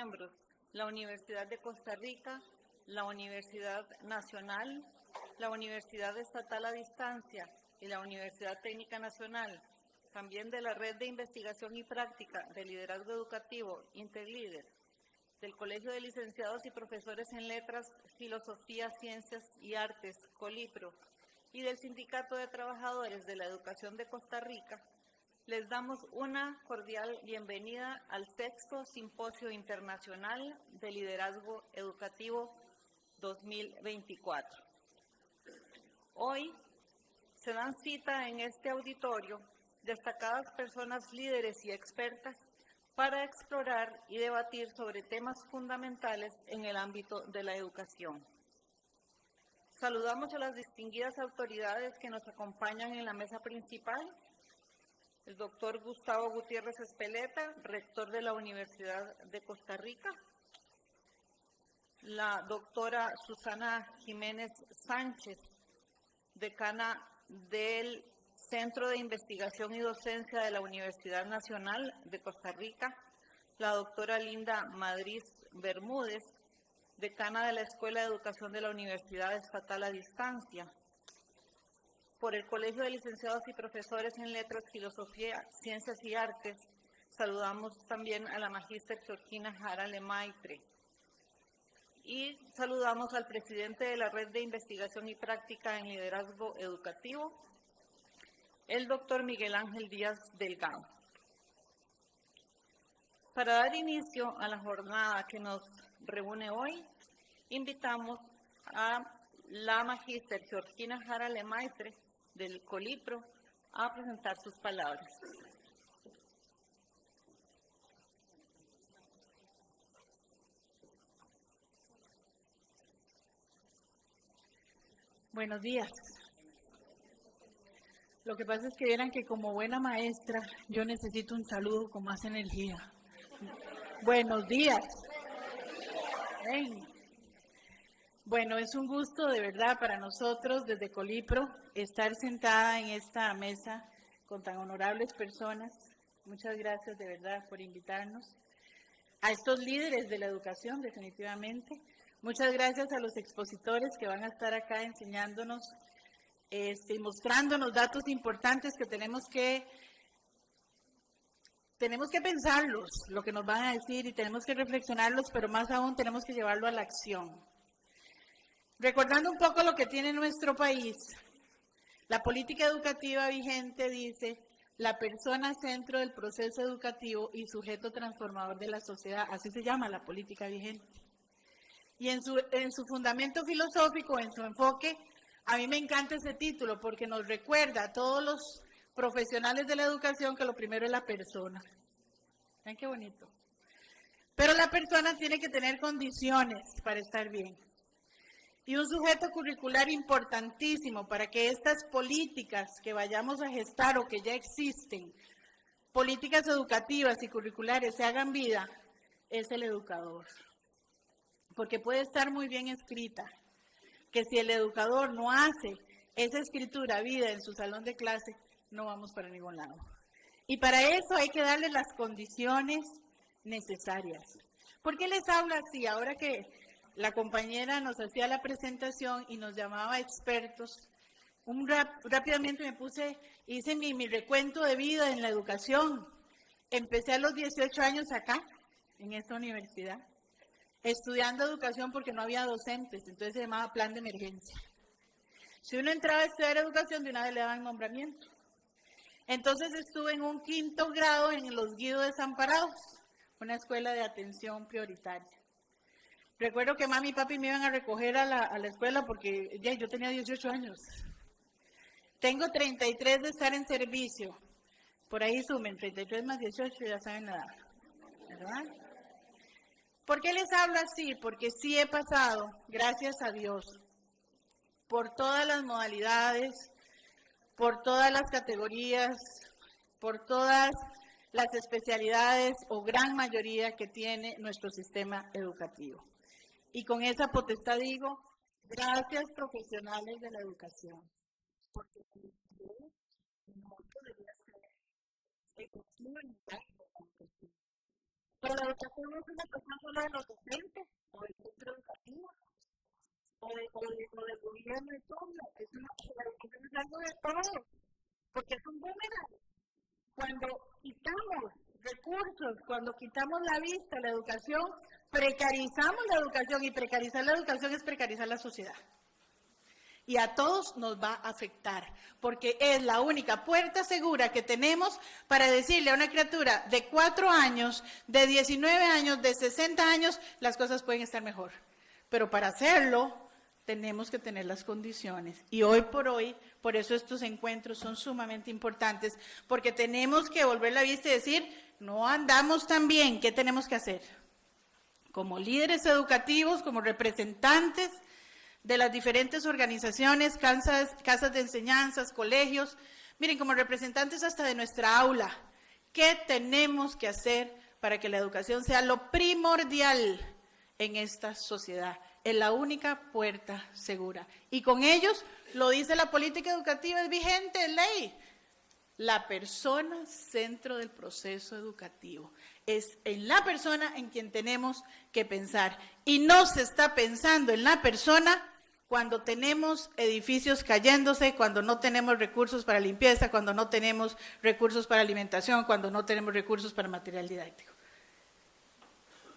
miembros, la Universidad de Costa Rica, la Universidad Nacional, la Universidad Estatal a Distancia y la Universidad Técnica Nacional, también de la Red de Investigación y Práctica de Liderazgo Educativo, Interlíder, del Colegio de Licenciados y Profesores en Letras, Filosofía, Ciencias y Artes, Colipro, y del Sindicato de Trabajadores de la Educación de Costa Rica, les damos una cordial bienvenida al 6º Simposio Internacional de Liderazgo Educativo 2024. Hoy se dan cita en este auditorio destacadas personas líderes y expertas para explorar y debatir sobre temas fundamentales en el ámbito de la educación. Saludamos a las distinguidas autoridades que nos acompañan en la mesa principal: el doctor Gustavo Gutiérrez Espeleta, rector de la Universidad de Costa Rica; la doctora Susana Jiménez Sánchez, decana del Centro de Investigación y Docencia de la Universidad Nacional de Costa Rica; la doctora Linda Madrid Bermúdez, decana de la Escuela de Educación de la Universidad Estatal a Distancia. Por el Colegio de Licenciados y Profesores en Letras, Filosofía, Ciencias y Artes, saludamos también a la magíster Georgina Jara Lemaitre. Y saludamos al presidente de la Red de Investigación y Práctica en Liderazgo Educativo, el doctor Miguel Ángel Díaz Delgado. Para dar inicio a la jornada que nos reúne hoy, invitamos a la magíster Georgina Jara Lemaitre del Colipro a presentar sus palabras. Buenos días. Lo que pasa es que vieran que como buena maestra yo necesito un saludo con más energía. Buenos días. Ven. Bueno, es un gusto de verdad para nosotros desde Colipro estar sentada en esta mesa con tan honorables personas. Muchas gracias de verdad por invitarnos. A estos líderes de la educación, definitivamente. Muchas gracias a los expositores que van a estar acá enseñándonos y mostrándonos datos importantes que tenemos que pensarlos, lo que nos van a decir, y tenemos que reflexionarlos, pero más aún tenemos que llevarlo a la acción. Recordando un poco lo que tiene nuestro país, la política educativa vigente dice: la persona centro del proceso educativo y sujeto transformador de la sociedad. Así se llama la política vigente. Y en su fundamento filosófico, en su enfoque, a mí me encanta ese título porque nos recuerda a todos los profesionales de la educación que lo primero es la persona. ¿Ven qué bonito? Pero la persona tiene que tener condiciones para estar bien. Y un sujeto curricular importantísimo para que estas políticas que vayamos a gestar o que ya existen, políticas educativas y curriculares, se hagan vida, es el educador. Porque puede estar muy bien escrita, que si el educador no hace esa escritura vida en su salón de clase, no vamos para ningún lado. Y para eso hay que darle las condiciones necesarias. ¿Por qué les hablo así? Ahora que la compañera nos hacía la presentación y nos llamaba expertos, rápidamente hice mi recuento de vida en la educación. Empecé a los 18 años acá, en esta universidad, estudiando educación porque no había docentes, entonces se llamaba plan de emergencia. Si uno entraba a estudiar educación, de una vez le daban nombramiento. Entonces estuve en un 5º grado en los Guido Desamparados, una escuela de atención prioritaria. Recuerdo que mami y papi me iban a recoger a la escuela porque ya yo tenía 18 años. Tengo 33 de estar en servicio. Por ahí sumen, 33 más 18, ya saben la edad, ¿verdad? ¿Por qué les hablo así? Porque sí he pasado, gracias a Dios, por todas las modalidades, por todas las categorías, por todas las especialidades o gran mayoría que tiene nuestro sistema educativo. Y con esa potestad digo, gracias profesionales de la educación, porque no debería ser efectivo en algo. Pero la educación no es una cuestión solo de los docentes o del centro educativo o del gobierno y todo. La educación es algo de todos, porque es un boomerang. Cuando quitamos recursos, cuando quitamos la vista a la educación, precarizamos la educación, y precarizar la educación es precarizar la sociedad. Y a todos nos va a afectar, porque es la única puerta segura que tenemos para decirle a una criatura de 4 años, de 19 años, de 60 años, las cosas pueden estar mejor. Pero para hacerlo, tenemos que tener las condiciones. Y hoy, por eso estos encuentros son sumamente importantes, porque tenemos que volver la vista y decir, no andamos tan bien, ¿qué tenemos que hacer? Como líderes educativos, como representantes de las diferentes organizaciones, casas de enseñanzas, colegios, miren, como representantes hasta de nuestra aula, ¿qué tenemos que hacer para que la educación sea lo primordial en esta sociedad? Es la única puerta segura. Y con ellos, lo dice la política educativa, es vigente, es ley. La persona centro del proceso educativo. Es en la persona en quien tenemos que pensar. Y no se está pensando en la persona cuando tenemos edificios cayéndose, cuando no tenemos recursos para limpieza, cuando no tenemos recursos para alimentación, cuando no tenemos recursos para material didáctico.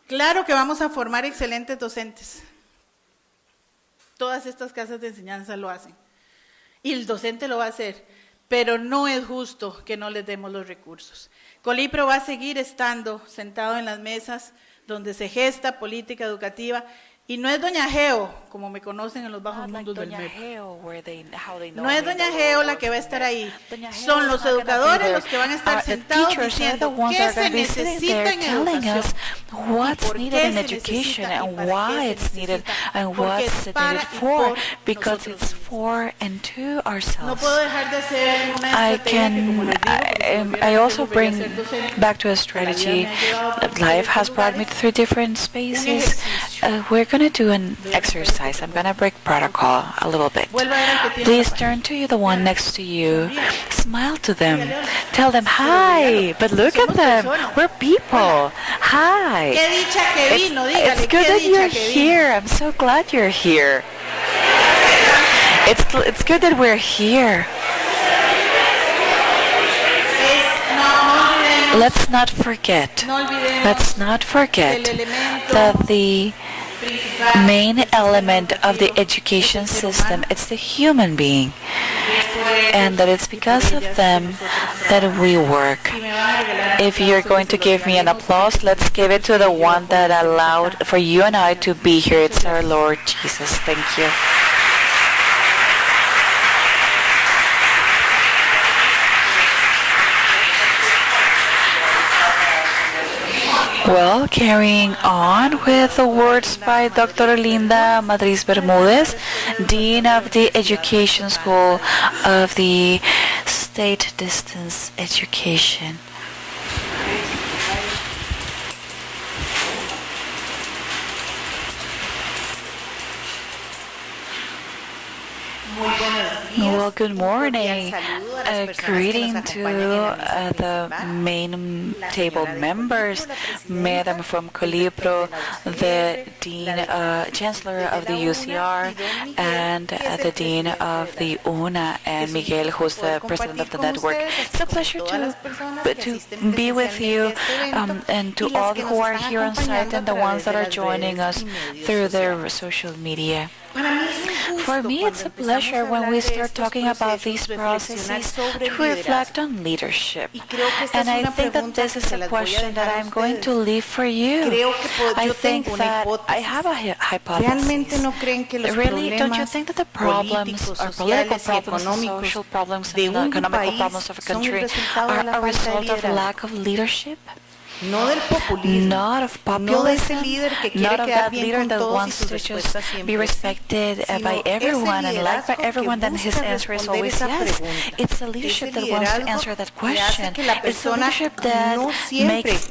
Claro que vamos a formar excelentes docentes. Todas estas casas de enseñanza lo hacen. Y el docente lo va a hacer. Pero no es justo que no les demos los recursos. Colipro va a seguir estando sentado en las mesas donde se política educativa. Y no es Doña Geo, como me conocen en los bajos mundos del MEP. No es Doña Geo la que va a estar ahí. Son los educadores los que van a estar sentados diciendo qué se necesita en educación. What's needed in education and why it's needed and what's it needed for, because it's for and to ourselves. No puedo dejar de hacer una estrategia. I also bring back to a strategy. Life has brought me to 3 different spaces. We're going to do an exercise. I'm going to break protocol a little bit. Please turn to the one next to you. Smile to them. Tell them hi. But look at them. We're people. Hi. It's good that you're here. I'm so glad you're here. It's good that we're here. Let's not forget that the main element of the education system is the human being, and that it's because of them that we work. If you're going to give me an applause, let's give it to the one that allowed for you and I to be here. It's our Lord Jesus. Thank you. Well, carrying on with the words by Dr. Linda Madriz Bermudez, Dean of the Education School of the State Distance Education. Well, good morning. A greeting to the main table members, Madam from Colipro, the Dean, Chancellor of the UCR, and the Dean of the UNA, and Miguel, who's the President of the network. It's a pleasure to be with you, and to all who are here on site and the ones that are joining us through their social media. For me, it's a pleasure when we start talking about these processes to reflect on leadership. And I think that this is a question that I'm going to leave for you. I think that I have a hypothesis. Really, don't you think that the problems, or political problems, social problems, and economical problems of a country are a result of lack of leadership? Not of populism, not of that leader that wants to just be respected by everyone and liked by everyone, then his answer is always yes. It's a leadership that wants to answer that question. It's a leadership that makes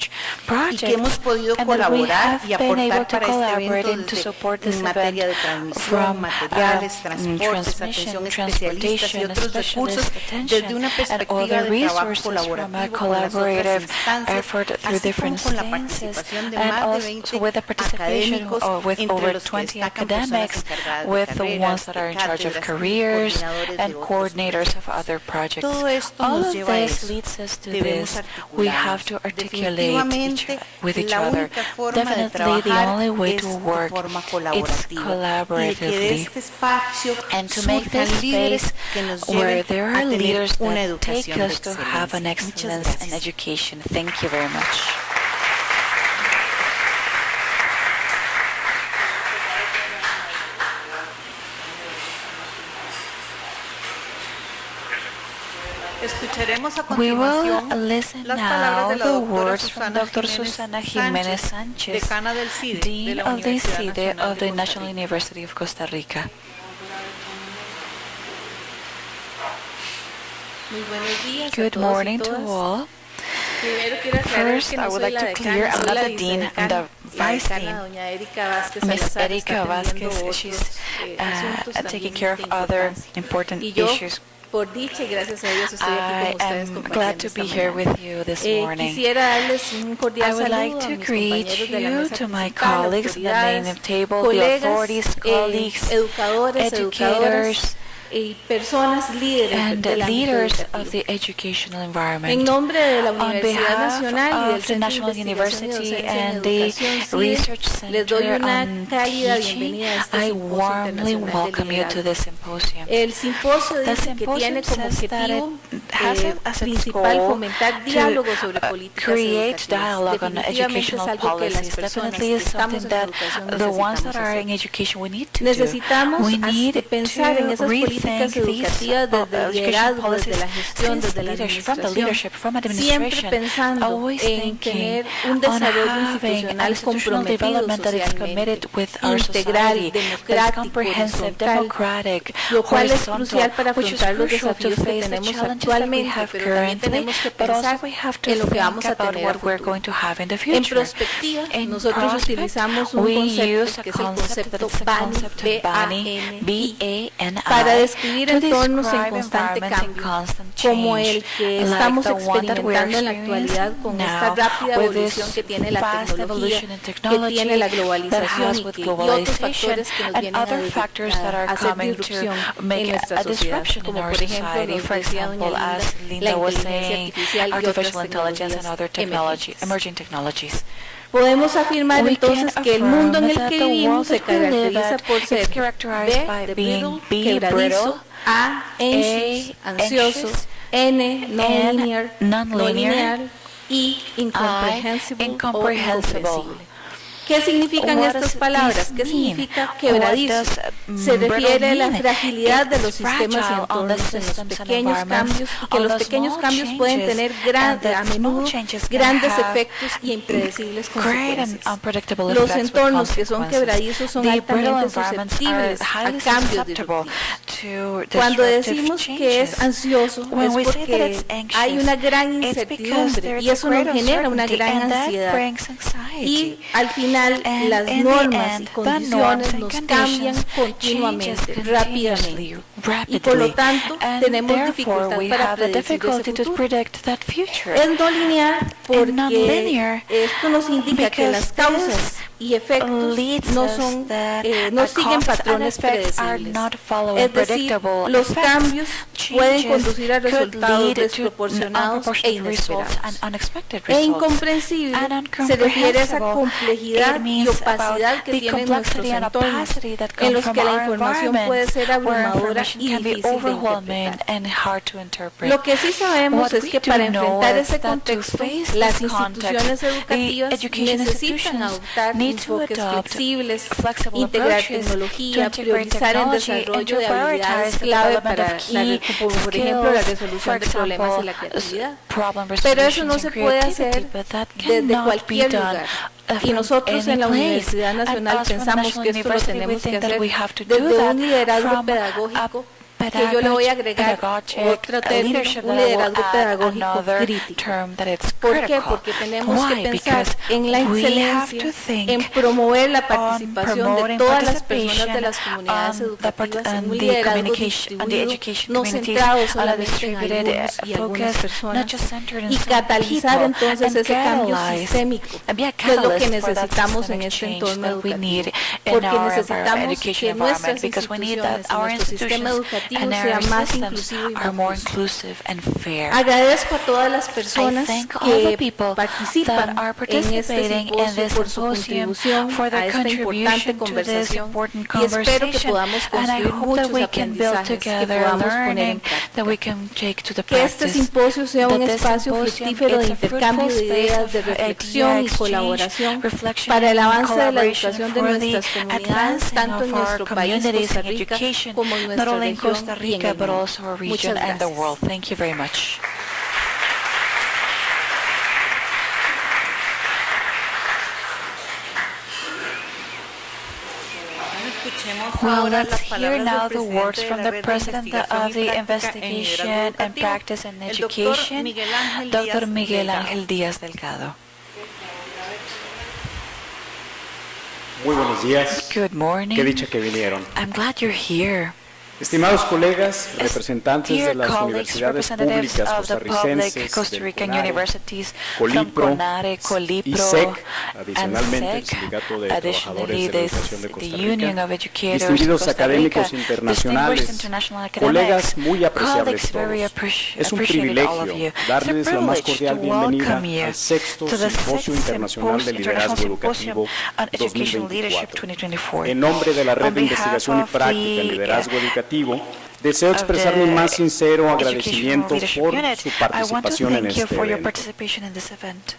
research y projects, que hemos podido and that we colaborar have y been able aportar to para este collaborate evento and to desde support this en event materia de transmisión, from materiales, transportes, transmission, atención especialistas y transportation, otros recursos specialist desde attention, una and all perspectiva the de trabajo resources colaborativo. from a collaborative effort through different stances, and also with the participation with over 20 academics, with the ones that are in charge of careers and coordinators of other projects. All of this leads us to this. We have to articulate with each other. Definitely the only way to work is collaboratively, and to make this space where there are leaders that take us to have an excellence in education. Thank you very much. Escucharemos a We will continuación listen las palabras now de la the doctora words from Dr. Susana Jiménez Sánchez, decana del CIDE, de Dean la of the Universidad CIDE Nacional of de the Costa National Rica. University of Costa Rica. Muy buenos días a Good todos y morning to todas. all. Primero quiero aclarar First, que I no would soy like la to decana, clear I'm soy not la the dean, I'm vicedecana. the La vice decana, dean. doña Erika Vázquez Miss Salazar, Erika está atendiendo Vázquez, otros she's asuntos taking también care of de other importancia. important Y yo, issues. por dicha y gracias a Dios, estoy aquí I con ustedes am compartiendo glad to esta be here mañana. with you this morning. Quisiera darles un I cordial would like saludo a to mis greet compañeros de la you, mesa to my principal, colleagues in the main autoridades, table, the colegas, authorities, colleagues, educadores, educadoras educators, y personas líderes and del ámbito leaders educativo. of the educational En environment. nombre de la On Universidad behalf Nacional y del of the Centro de National Investigación y University Docencia en and the Educación CIDE, Research les doy Center una on cálida Teaching, bienvenida a este I Simposio warmly Internacional de welcome you to Liderazgo. this symposium. El simposio The dice que tiene symposium como says that objetivo it has as its principal goal fomentar to diálogo sobre políticas create educativas. dialogue on Definitivamente es educational algo que las policies. personas Definitely que is estamos something en la that educación the ones that necesitamos are hacer. in education we need to do. Necesitamos We need pensar en to esas políticas rethink these educativas desde el education liderazgo, policies desde la gestión, since desde la leadership, from the administración, leadership, from siempre administration, pensando always en thinking tener un on desarrollo having institucional institutional comprometido development that is socialmente, committed with our integral, society, that is democrático, comprehensive, horizontal, democratic, lo cual es horizontal, crucial para which is afrontar los crucial to desafíos que face the tenemos challenges that we actualmente, have pero también currently, tenemos que but also pensar we have to en lo que think vamos a about tener a what we're futuro. going to have in the En future. perspectiva, In nosotros prospect, utilizamos un we concepto use a que es el concept that concepto is the BANI, concept of BANI, B-A-N-I, B-A-N-I, para describir to entornos en describe constante environments in cambio, constant como change, el que like estamos the one that we're experimentando en la actualidad con esta now rápida with evolución this que tiene la fast tecnología, evolution in que technology tiene la that globalización has y, with y otros factores que nos and vienen other factors that are a hacer coming disrupción to make en nuestra a sociedad, disruption in como our por ejemplo society. nos For decía example, doña as Linda, la Linda was inteligencia saying, artificial y otras artificial intelligence and other tecnologías emerging technologies. Podemos afirmar We entonces can que el mundo en el affirm que that the vivimos world se that we live caracteriza at por is ser characterized by B, de being brittle, B, quebradizo, brittle, A, anxious, ansioso, anxious, N, non-linear, non-linear, I, incomprehensible, incomprehensible. o incomprensible. ¿Qué significan What estas does palabras? this ¿Qué mean? significa quebradizo? What does, Se refiere a la mean? fragilidad de It's los sistemas y fragile on the entornos, en los systems and pequeños environments, cambios, y que on los the pequeños small cambios pueden changes, tener and that a menudo small changes can grandes have efectos y impredecibles great and consecuencias. unpredictable Los effects with entornos que son consequences. quebradizos son The brittle altamente environments are susceptibles a highly cambios susceptible disruptivos. to Cuando disruptive decimos que es changes. ansioso When es we say that porque it's anxious, hay una gran it's because incertidumbre there's y eso a great nos genera una uncertainty, gran and that ansiedad. brings anxiety. Y al final And las in the normas y end, the condiciones norms and nos conditions cambian changes continuamente, continuously, rápidamente. Y por lo rapidly, tanto and tenemos therefore dificultad we para have a predecir difficulty ese to futuro. predict that future. Es no lineal porque non-linear esto nos indica que because las causas y efectos leads no us son that no our siguen causes and patrones effects are predecibles. not following Es decir, predictable los effects. cambios pueden Changes conducir a could resultados lead to desproporcionados e unproportionate results inesperados. and unexpected E results. incomprensible And se refiere a esa incomprehensible. complejidad It y means opacidad about que the tienen nuestros complexity and entornos, opacity that en come los from que la our información puede ser environment, where abrumadora information y can be difícil de overwhelming interpretar. and hard to interpret. Lo que sí sabemos What es we que do para know enfrentar is ese that to contexto, face las this context, instituciones the educativas education necesitan institutions adoptar need to enfoques adopt flexibles, flexible integrar approaches tecnología, to integrate priorizar el technology, and desarrollo to de habilidades prioritize the clave development para, of key como por ejemplo, la skills, resolución de for problemas y la example, creatividad. problem Pero eso no resolutions se and puede creativity, hacer but that desde cannot be cualquier done lugar. Y from nosotros any en la place. Universidad And Nacional us from the pensamos National que esto lo University, we tenemos que think that hacer we have to do desde that un liderazgo from a pedagógico que yo le voy a agregar otro término, un liderazgo pedagógico crítico. ¿Por qué? Porque tenemos que pensar en la excelencia, en promover la participación de todas las personas de las comunidades educativas en un liderazgo distribuido, no centrado solamente en algunos y algunas personas, y catalizar entonces ese cambio sistémico, que es lo que necesitamos en este entorno educativo, porque necesitamos que nuestras instituciones, nuestro sistema educativo sea más inclusivo y más justo. Agradezco a todas las personas que participan en este simposio por su contribución a esta importante conversación y espero que podamos construir muchos aprendizajes que podamos poner en práctica. Que este simposio sea un espacio fructífero de intercambio de ideas, de reflexión y colaboración para el avance de la educación de nuestras comunidades, tanto en nuestro país, Costa Rica, como en nuestra región y en el mundo. Muchas gracias. Thank you very much. Well, let's hear now the words from the President of the Investigation and Practice in Education, Dr. Miguel Ángel Díaz Delgado. Muy buenos días. Good morning. Qué dicha que vinieron. I'm glad you're here. Estimados colegas, representantes de Dear las colleagues, universidades representatives públicas of the public costarricenses, Costa del Rican CONARE, universities from Colipro CONARE, y Colipro, SEC, and adicionalmente el SEC, Sindicato de additionally Trabajadores de la Educación de the Costa Union Rica, of Educators distinguidos Costa Rica, académicos distinguished internacionales, international colegas academics, muy apreciables colleagues very todos. Es un appreciated all of you. privilegio It's a darles la más privilege cordial to bienvenida welcome you al sexto to the Simposio sixth Internacional de Liderazgo Symposium Educativo on Educational Leadership 2024. 2024. En nombre de la Red On de Investigación y behalf of Práctica en the, Liderazgo Educativo, deseo of expresar mi the más sincero Educational agradecimiento Leadership por Unit, su I want to participación en thank you este for your evento. participation in this event.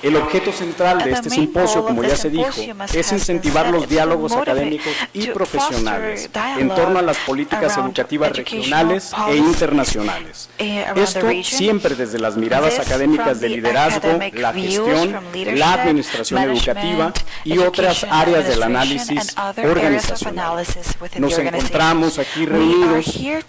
El objeto central de este simposio, como ya se dijo, es incentivar los diálogos académicos y profesionales en torno a las políticas educativas regionales e internacionales. Esto siempre desde las miradas académicas de liderazgo, la gestión, la administración educativa y otras áreas del análisis organizacional. Nos encontramos aquí reunidos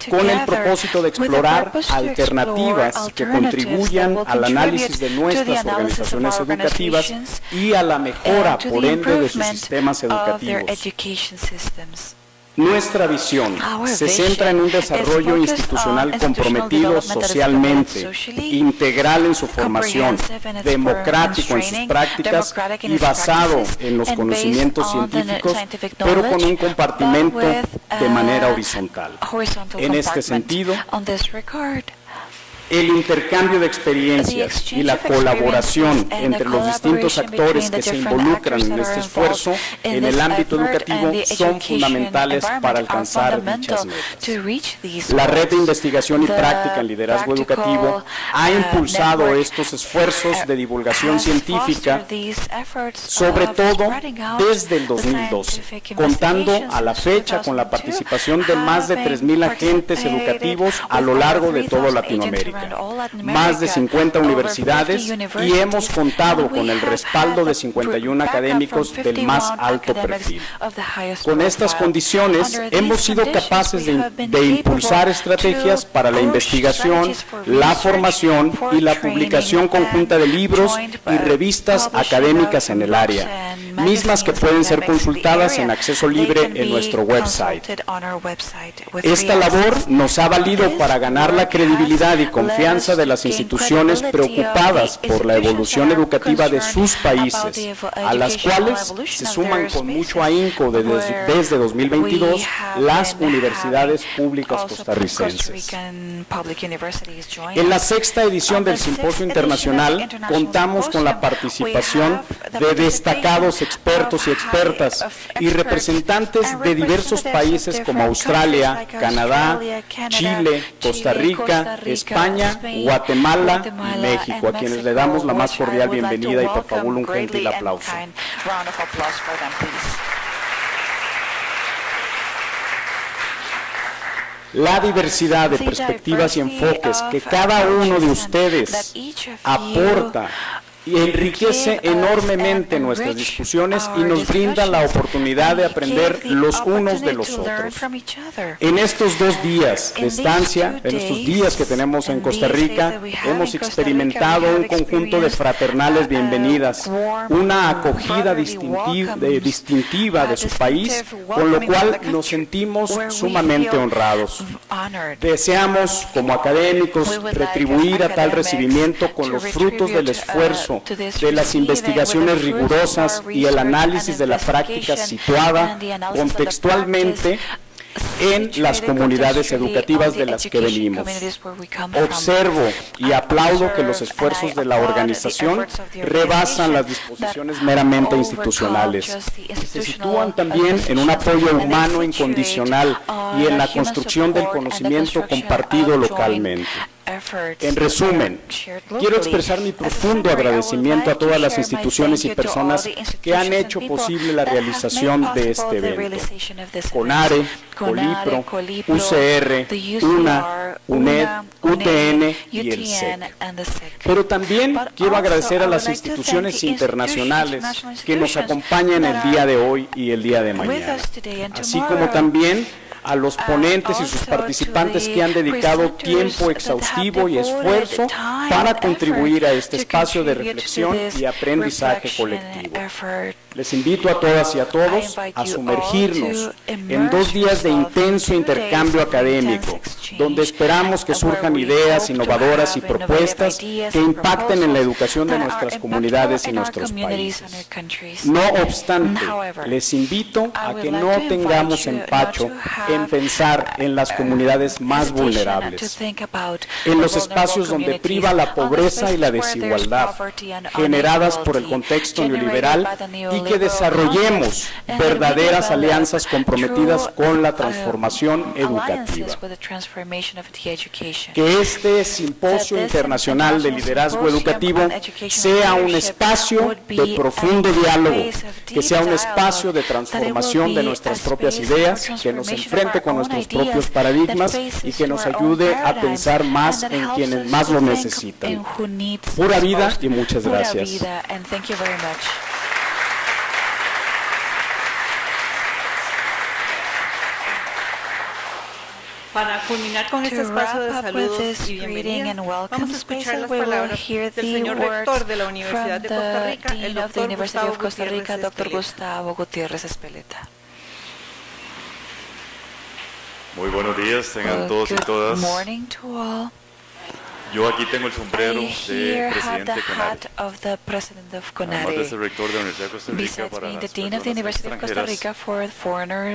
con el propósito de explorar alternativas que contribuyan al análisis de nuestras organizaciones educativas y a la mejora, por ende, de sus sistemas educativos. Nuestra visión se centra en un desarrollo institucional comprometido socialmente, integral en su formación, democrático en sus prácticas y basado en los conocimientos científicos, pero con un compartimento de manera horizontal. En este sentido, el intercambio de experiencias y la colaboración entre los distintos actores que se involucran en este esfuerzo en el ámbito educativo son fundamentales para alcanzar dichas metas. La Red de Investigación y Práctica en Liderazgo Educativo ha impulsado estos esfuerzos de divulgación científica, sobre todo desde el 2012, contando a la fecha con la participación de más de 3,000 agentes educativos a lo largo de toda Latinoamérica, más de 50 universidades y hemos contado con el respaldo de 51 académicos del más alto perfil. Con estas condiciones hemos sido capaces de impulsar estrategias para la investigación, la formación y la publicación conjunta de libros y revistas académicas en el área, mismas que pueden ser consultadas en acceso libre en nuestro website. Esta labor nos ha valido para ganar la credibilidad y confianza de las instituciones preocupadas por la evolución educativa de sus países, a las cuales se suman con mucho ahínco desde 2022 las universidades públicas costarricenses. En la sexta edición del Simposio Internacional contamos con la participación de destacados expertos y expertas y representantes de diversos países como Australia, Canadá, Chile, Costa Rica, España, Guatemala y México, a quienes le damos la más cordial bienvenida y por favor un gentil aplauso. La diversidad de perspectivas y enfoques que cada uno de ustedes aporta y enriquece enormemente nuestras discusiones y nos brinda la oportunidad de aprender los unos de los otros. En estos 2 días de estancia, en estos días que tenemos en Costa Rica, hemos experimentado un conjunto de fraternales bienvenidas, una acogida distintiva de su país, con lo cual nos sentimos sumamente honrados. Deseamos, como académicos, retribuir a tal recibimiento con los frutos del esfuerzo, de las investigaciones rigurosas y el análisis de la práctica situada contextualmente en las comunidades educativas de las que venimos. Observo y aplaudo que los esfuerzos de la organización rebasan las disposiciones meramente institucionales y se sitúan también en un apoyo humano incondicional y en la construcción del conocimiento compartido localmente. En resumen, quiero expresar mi profundo agradecimiento a todas las instituciones y personas que han hecho posible la realización de este evento. CONARE, COLIPRO, UCR, UNA, UNED, UTN y el SEC. Pero también quiero agradecer a las instituciones internacionales que nos acompañan el día de hoy y el día de mañana, así como también a los ponentes y sus participantes que han dedicado tiempo exhaustivo y esfuerzo para contribuir a este espacio de reflexión y aprendizaje colectivo. Les invito a todas y a todos a sumergirnos en 2 días de intenso intercambio académico, donde esperamos que surjan ideas innovadoras y propuestas que impacten en la educación de nuestras comunidades y nuestros países. No obstante, les invito a que no tengamos empacho en pensar en las comunidades más vulnerables, en los espacios donde priva la pobreza y la desigualdad generadas por el contexto neoliberal y que desarrollemos verdaderas alianzas comprometidas con la transformación educativa. Que este Simposio Internacional de Liderazgo Educativo sea un espacio de profundo diálogo, que sea un espacio de transformación de nuestras propias ideas, que nos enfrente con nuestros propios paradigmas y que nos ayude a pensar más en quienes más lo necesitan. Pura vida y muchas gracias. Para culminar con este espacio de saludos y bienvenidas, vamos a escuchar las palabras del señor rector de la Universidad de Costa Rica, el doctor Gustavo Gutiérrez Espeleta. Muy buenos días, tengan todos y todas. Yo aquí tengo el sombrero de presidente CONARE, además de ser rector de la Universidad de Costa Rica para las personas extranjeras.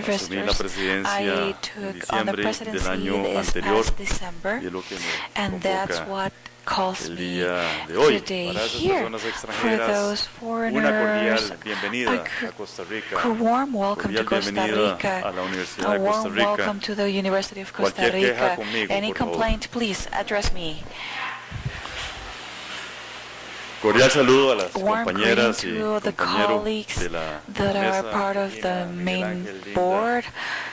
Asumí la presidencia en diciembre del año anterior y es lo que me convoca el día de hoy. Para esas personas extranjeras, una cordial bienvenida a Costa Rica, cordial bienvenida a la Universidad de Costa Rica. Cualquier queja conmigo, por favor. Cordial saludo a las compañeras y compañeros de la mesa, Miguel Ángel, Linda,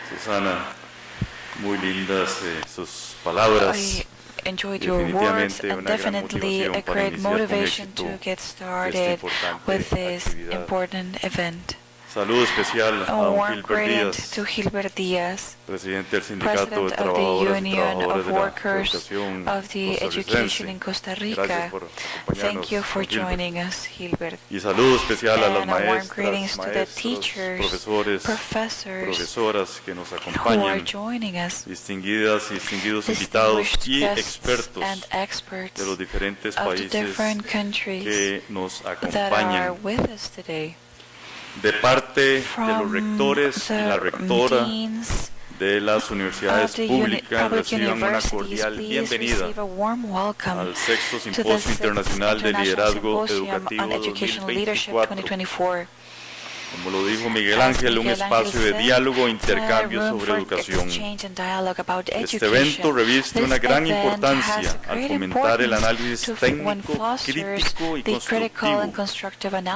Susana, muy lindas sus palabras. Enjoyed your words and definitely a great motivation to get started with this important event. Saludo especial a don Gilbert Díaz, presidente del Sindicato de President of the Union of de Workers of the Education in Costa Rica. Thank you for joining us, Gilbert. Y saludo especial a las warm greetings maestras, to the teachers, profesoras que nos acompañan, distinguidos invitados y expertos de los diferentes países que nos acompañan. De parte de los rectores y la rectora de las universidades públicas, reciban una cordial bienvenida al sexto Simposio Internacional de Liderazgo Educativo 2024. como lo dijo Miguel Ángel, un espacio de diálogo e intercambio sobre educación. Este evento reviste una gran importancia al fomentar el análisis técnico, crítico y constructivo de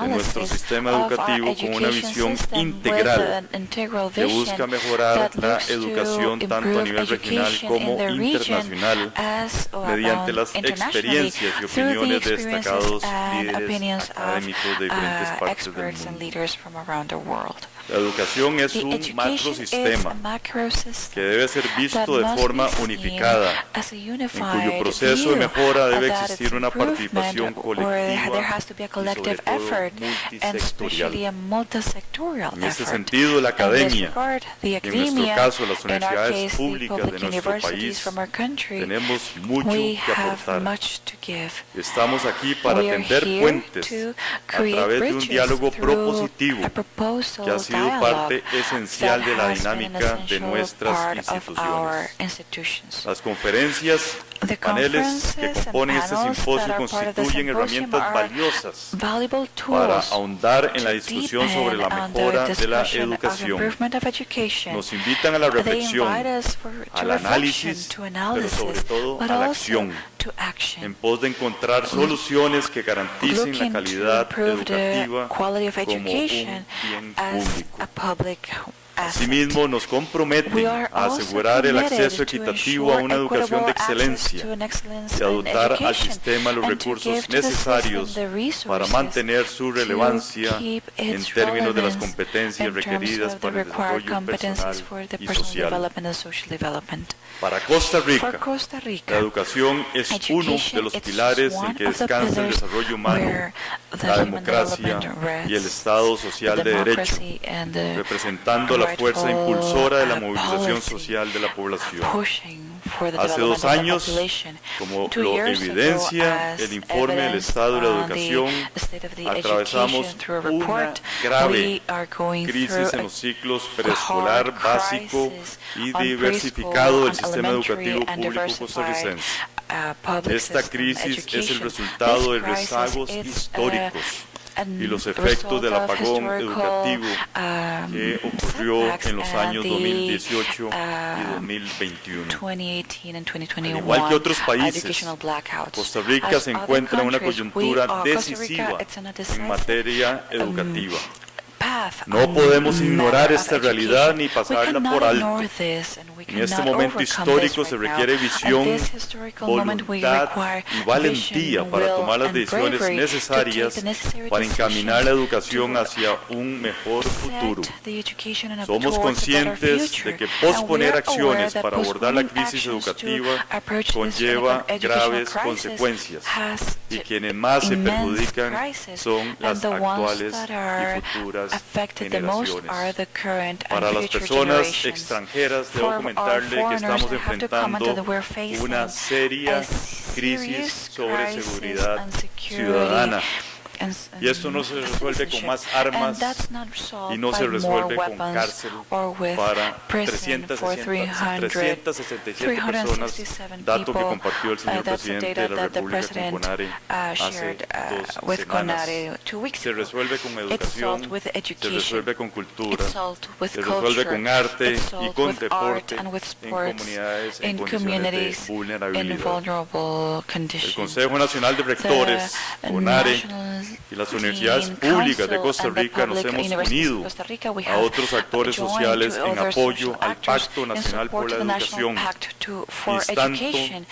nuestro sistema educativo con una visión integral que busca mejorar la educación tanto a nivel regional como internacional mediante las experiencias y opiniones de destacados líderes académicos de diferentes partes del mundo. La educación es un macrosistema que debe ser visto de forma unificada, en cuyo proceso de mejora debe existir una participación colectiva y sobre todo multisectorial. En este sentido, la academia, y en nuestro caso las universidades públicas de nuestro país, tenemos mucho que aportar. Estamos aquí para tender puentes a través de un diálogo propositivo que ha sido parte esencial de la dinámica de nuestras instituciones. Las conferencias, paneles que componen este simposio constituyen herramientas valiosas para ahondar en la discusión sobre la mejora de la educación. Nos invitan a la reflexión, al análisis, pero sobre todo a la acción, en pos de encontrar soluciones que garanticen la calidad educativa como un bien público. Asimismo, nos comprometen a asegurar el acceso equitativo a una educación de excelencia y a dotar al sistema los recursos necesarios para mantener su relevancia en términos de las competencias requeridas para el desarrollo personal y social. Para Costa Rica, la educación es uno de los pilares en que descansa el desarrollo humano, la democracia y el Estado social de derecho, representando la fuerza impulsora de la movilización social de la población. Hace 2 años, como lo evidencia el informe del Estado de la Educación, atravesamos una grave crisis en los ciclos preescolar, básico y diversificado del sistema educativo público costarricense. Esta crisis es el resultado de rezagos históricos y los efectos del apagón educativo que ocurrió en los años 2018 y 2021. Al igual que otros países, Costa Rica se encuentra en una coyuntura decisiva en materia educativa. No podemos ignorar esta realidad ni pasarla por alto. En este momento histórico se requiere visión, voluntad y valentía para tomar las decisiones necesarias para encaminar la educación hacia un mejor futuro. Somos conscientes de que posponer acciones para abordar la crisis educativa conlleva graves consecuencias y quienes más se perjudican son las actuales y futuras generaciones. Para las personas extranjeras, debo comentarle que estamos enfrentando una seria crisis sobre seguridad ciudadana. Y esto no se resuelve con más armas y no se resuelve con cárcel para 367 personas, dato que compartió el señor presidente de la República con CONARE hace 2 semanas. Se resuelve con educación, se resuelve con cultura, se resuelve con arte y con deporte en comunidades en condiciones de vulnerabilidad. El Consejo Nacional de Rectores, CONARE, y las universidades públicas de Costa Rica nos hemos unido a otros actores sociales en apoyo al Pacto Nacional por la Educación,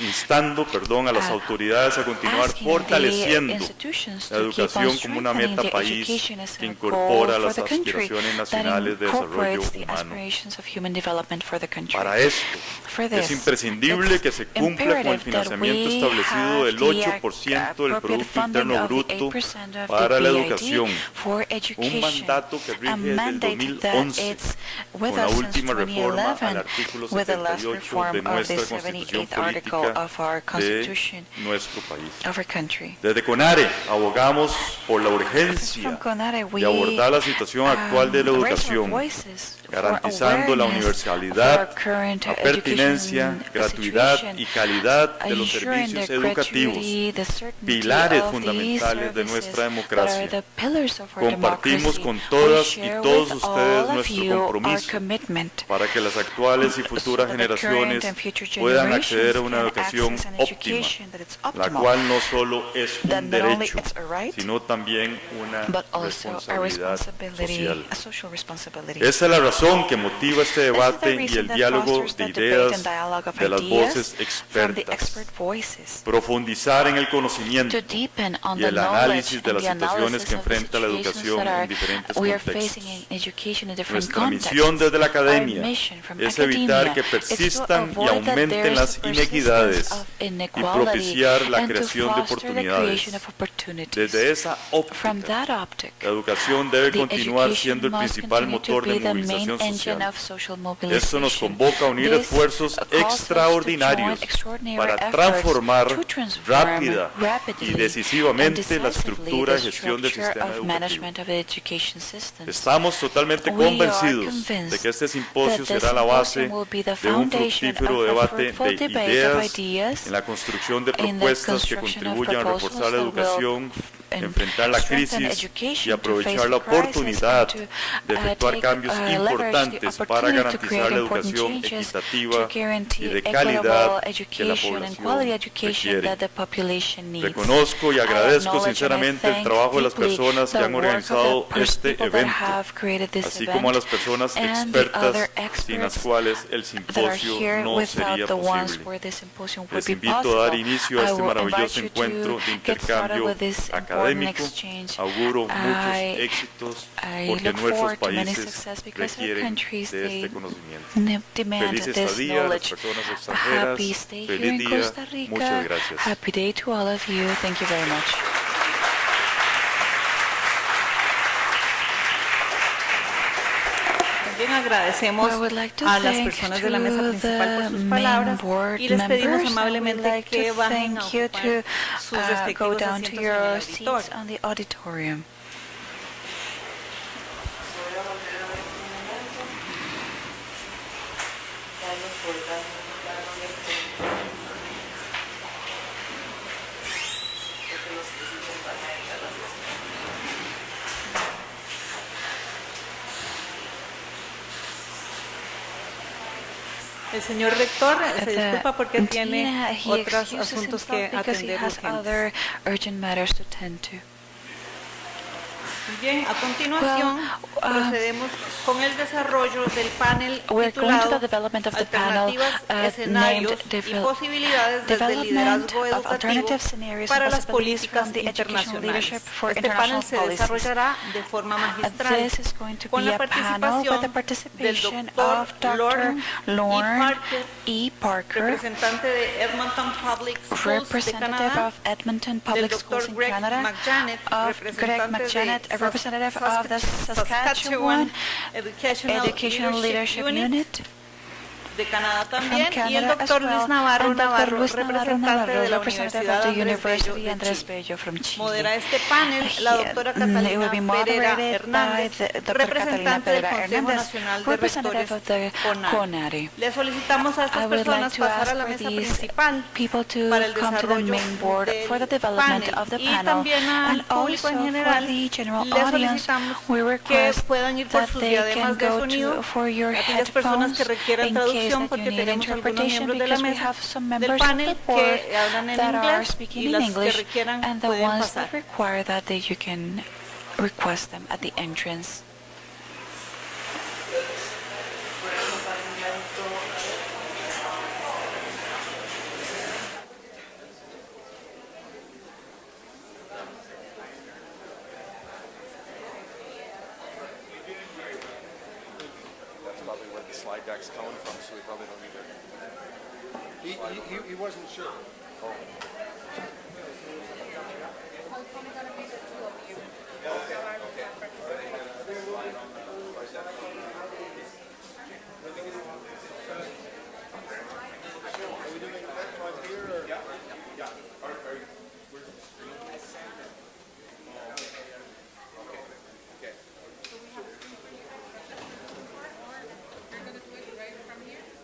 instando a las autoridades a continuar fortaleciendo la educación como una meta país que incorpora las aspiraciones nacionales de desarrollo humano. Para esto, es imprescindible que se cumpla con el financiamiento establecido del 8% del Producto Interno Bruto para la educación, un mandato que rige desde el 2011 con la última reforma al artículo 78 de nuestra Constitución Política de nuestro país. Desde CONARE abogamos por la urgencia de abordar la situación actual de la educación, garantizando la universalidad, la pertinencia, gratuidad y calidad de los servicios educativos, pilares fundamentales de nuestra nuestra that are democracia. the pillars of our Compartimos democracy. con todas We y share todos with all ustedes of nuestro you our compromiso commitment para que las actuales y so futuras that the current generaciones and future puedan generations acceder a una can educación access an óptima, education that it's la optimal, cual no solo es that un not only derecho, it's a right, sino también una but also a responsabilidad responsibility, social. a social responsibility. Esa es la razón que motiva este This is the debate y reason el that diálogo fosters de the debate and ideas dialogue of de las ideas voces from the expertas, expert voices, profundizar en el conocimiento to deepen on y the el knowledge análisis de and las the situaciones analysis que of the enfrenta la situations educación that en diferentes we are contextos. facing in education in different Nuestra contexts. misión desde la Our academia mission from es academia evitar que is to persistan y avoid that aumenten there is las persistence inequidades of y inequality propiciar la and to creación de foster the oportunidades. creation of opportunities. Desde esa From óptica, that optic, la educación debe the continuar education siendo el must principal continue to motor de be the main movilización engine social. of social Esto nos mobilization. convoca a unir This esfuerzos calls us to join extraordinarios extraordinary para efforts transformar to transform rápida rapidly y decisivamente and la decisively estructura the y gestión del structure sistema of educativo. management of the education systems. Estamos totalmente We are convencidos convinced de que este simposio that the será la base symposium will be the de un foundation fructífero of a debate fruitful de debate of ideas ideas en la construcción de in the propuestas que construction of contribuyan a proposals reforzar la that will educación, enfrentar la strengthen crisis education, y aprovechar to la face the crisis, oportunidad and de to, efectuar take, cambios leverage the importantes para opportunity to garantizar create la important educación changes equitativa to y guarantee de equitable calidad que la education and quality población education requiere. that the population needs. Reconozco y I agradezco acknowledge and I sinceramente el thank trabajo de las deeply personas que the han work of organizado the este people that evento, have created this así event, como a las personas and the other expertas sin las experts cuales el that are simposio here no without sería the ones posible. where this symposium would Les be invito a possible. dar inicio a I este will maravilloso invite you encuentro de to get started intercambio with this important académico. exchange. Auguro muchos I éxitos I porque look nuestros forward to many países success because our requieren countries de they este conocimiento. demand Feliz this estadía a las knowledge. personas A extranjeras. happy stay here Feliz in día. Costa Rica. Muchas gracias. Happy day to all of you. Thank you very much. También agradecemos I would like to a las thank personas de la mesa to principal por the sus main palabras board y les pedimos members, and we'd amablemente like que to bajen a thank you ocupar to sus go respectivos down to asientos en el your auditorio. seats on the auditorium. El señor rector se disculpa porque tiene He otros excuses asuntos himself que because he atender has urgentes. other urgent matters to tend to. Bien, a continuación procedemos con el desarrollo del panel We're going to titulado the development of the panel Alternativas, named Escenarios y Posibilidades desde el Development liderazgo of educativo alternative scenarios para and las possibilities políticas from the educational internacionales. leadership for Este panel international se policies. desarrollará de forma magistral This is going to con be la a panel with the participación del participation doctor of Dr. Lauren Lauren E. E. Parker, representante de Edmonton Public Schools de representative Canadá, of Edmonton del Public Dr. Schools in Greg Canada, McJanet, of Greg representante McJanet, de a representative of the Saskatchewan Educational Leadership Unit de Canadá from también, y el Canada as Dr. well, Luis Navarro and Dr. Navarro, Luis Navarro representante de la representative Universidad of the Andrés Bello University de Andrés Chile. Bello from Chile. Modera este panel la doctora It will Catalina be Pereira moderated by Hernández, Dr. Catalina representante del Pereira Consejo Hernández, Nacional de representative Rectores of the CONARE. CONARE. Le solicitamos a I estas would like personas to pasar a ask la for mesa these principal people to para el come to the desarrollo main board del for the development panel, of the y panel, también al and público also en for general the general le audience. solicitamos We que request puedan ir por that sus they diademas can de go sonido, to for your aquellas personas headphones que requieran in case traducción, that porque you need tenemos algunos interpretation, miembros de la because we mesa have some del members of panel the board que hablan en that are inglés, speaking y in las que English, requieran and the pueden ones pasar. that require that you can request them at the entrance. That's probably where the slide deck's coming from, so we probably don't need it. He wasn't sure.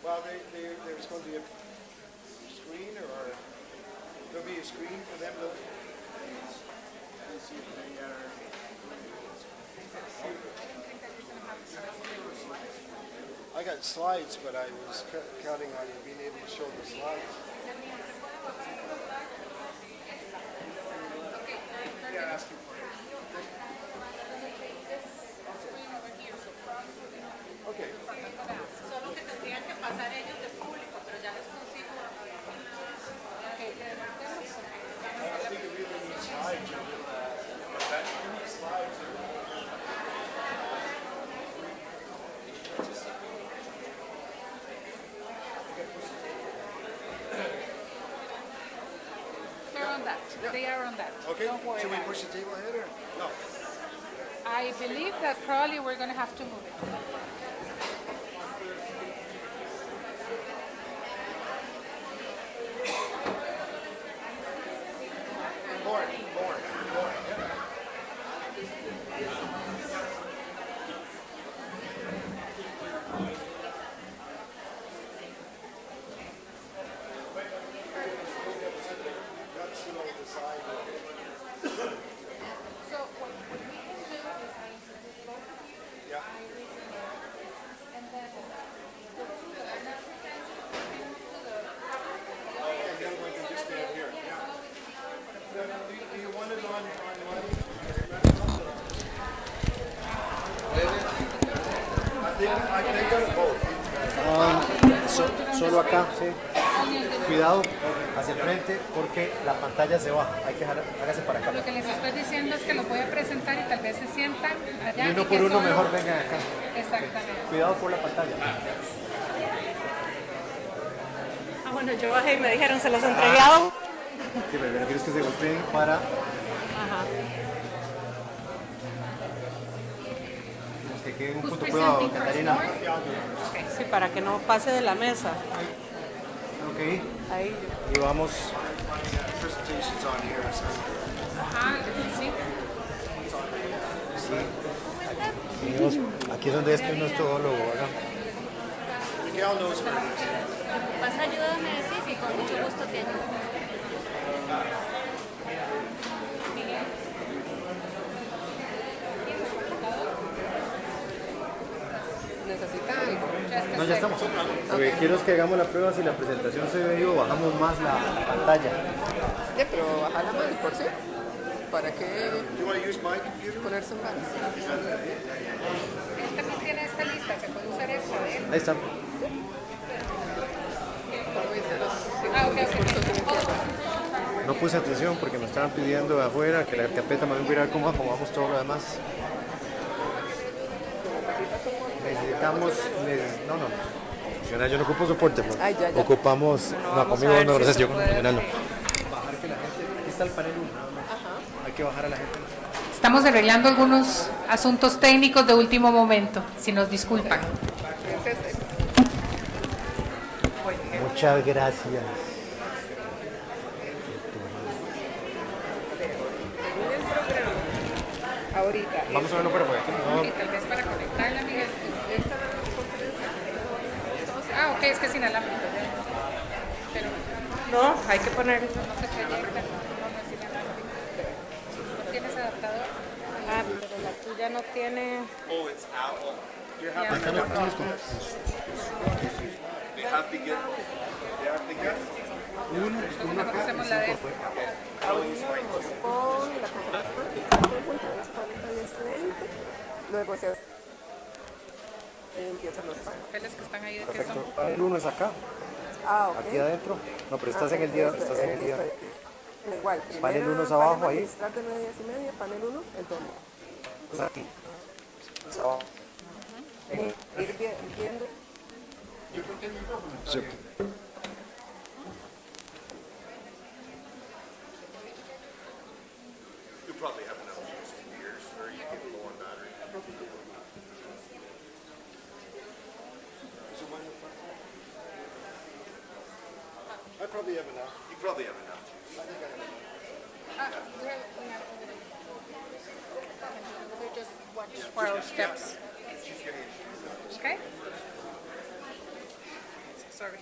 Well, there's going to be a screen, or there'll be a screen for them to. I got slides, but I was counting on you being able to show the slides. Yeah, ask you for it. Okay. Solo que tendrían que pasar ellos de público, pero ya les consigo. I think we really need slides. Slides. They're on that. Yeah. They are on that. Okay. Don't worry Should we about push the table ahead or no? it. I believe that probably we're going to have to move it. More. So what we can do is I introduce both of you. Yeah. And then go to the And then we can just stand here. Yeah. Do you want it on money? I think on both. Solo acá, sí. Cuidado hacia el frente porque la pantalla se baja. Hay que hágase para acá. Lo que les estoy diciendo es que los voy a presentar y tal vez se sientan allá. Y uno y por que uno solo- mejor vengan acá. Exactamente. Cuidado por la pantalla. Bueno, yo bajé y me dijeron, se los entregado. Sí, pero no quieres que se golpeen para... Que quede un Who's punto. Cuidado, presenting first, Catarina. Lauren? Sí, para que no pase de la mesa. Ok. Ahí. Y vamos... Presentations on here. So. Ajá, sí. Aquí es donde es que uno es todólogo, ¿verdad? Miguel knows where it is. ¿Vas a ayudarme a decir? Y con mucho gusto te ayudo. ¿Necesita algo? No, ya estamos. Lo que quiero es que hagamos la prueba. Si la presentación se ve vivo, bajamos más la pantalla. Ya, pero baja la mano por sí. ¿Para qué You want to use my computer? ponerse en manos? Él también tiene esta lista, se puede usar esta, ¿eh? Ahí está. Ah, ok, ok. No puse atención porque me estaban pidiendo de afuera que la carpeta más bien voy a ver cómo acomodamos todo lo demás. Necesitamos... No. Funciona, yo no ocupo soporte. ¿No? Ay, ya. Ocupamos... Bueno, No, vamos conmigo a ver no, si gracias, se yo con puede general no. hacer. Bajar que la gente... Aquí está el panel 1 nada más. Hay que bajar a la gente. Estamos arreglando algunos asuntos técnicos de último momento, si nos disculpan. Muchas gracias. Ahorita. Vamos a verlo por aquí. No, Y tal vez para conectarla, Miguel. Ah, ok, es que es inalámbrico. Pero No, hay que poner... no se proyecta, no es inalámbrico. ¿No tienes adaptador? Ah, pero la tuya no tiene... Oh, it's out. You Ya. have to get. They have to get. Mejor hacemos la de... Con la luego se... empiezan los pasos. papeles que están ahí de que son. perfecto. Panel 1 es acá. Ah, ok. Aquí adentro. No, pero estás en el día. Estás en el día. Igual. Panel primera, 1 es abajo, panel ahí. magistral de 9:30, panel 1, el doble. Es aquí. Es abajo. Ir viendo. Sí. You probably have enough juice in yours, or you get low on battery. I probably have enough. You probably have enough juice. We just watch for our steps. Okay? Sorry.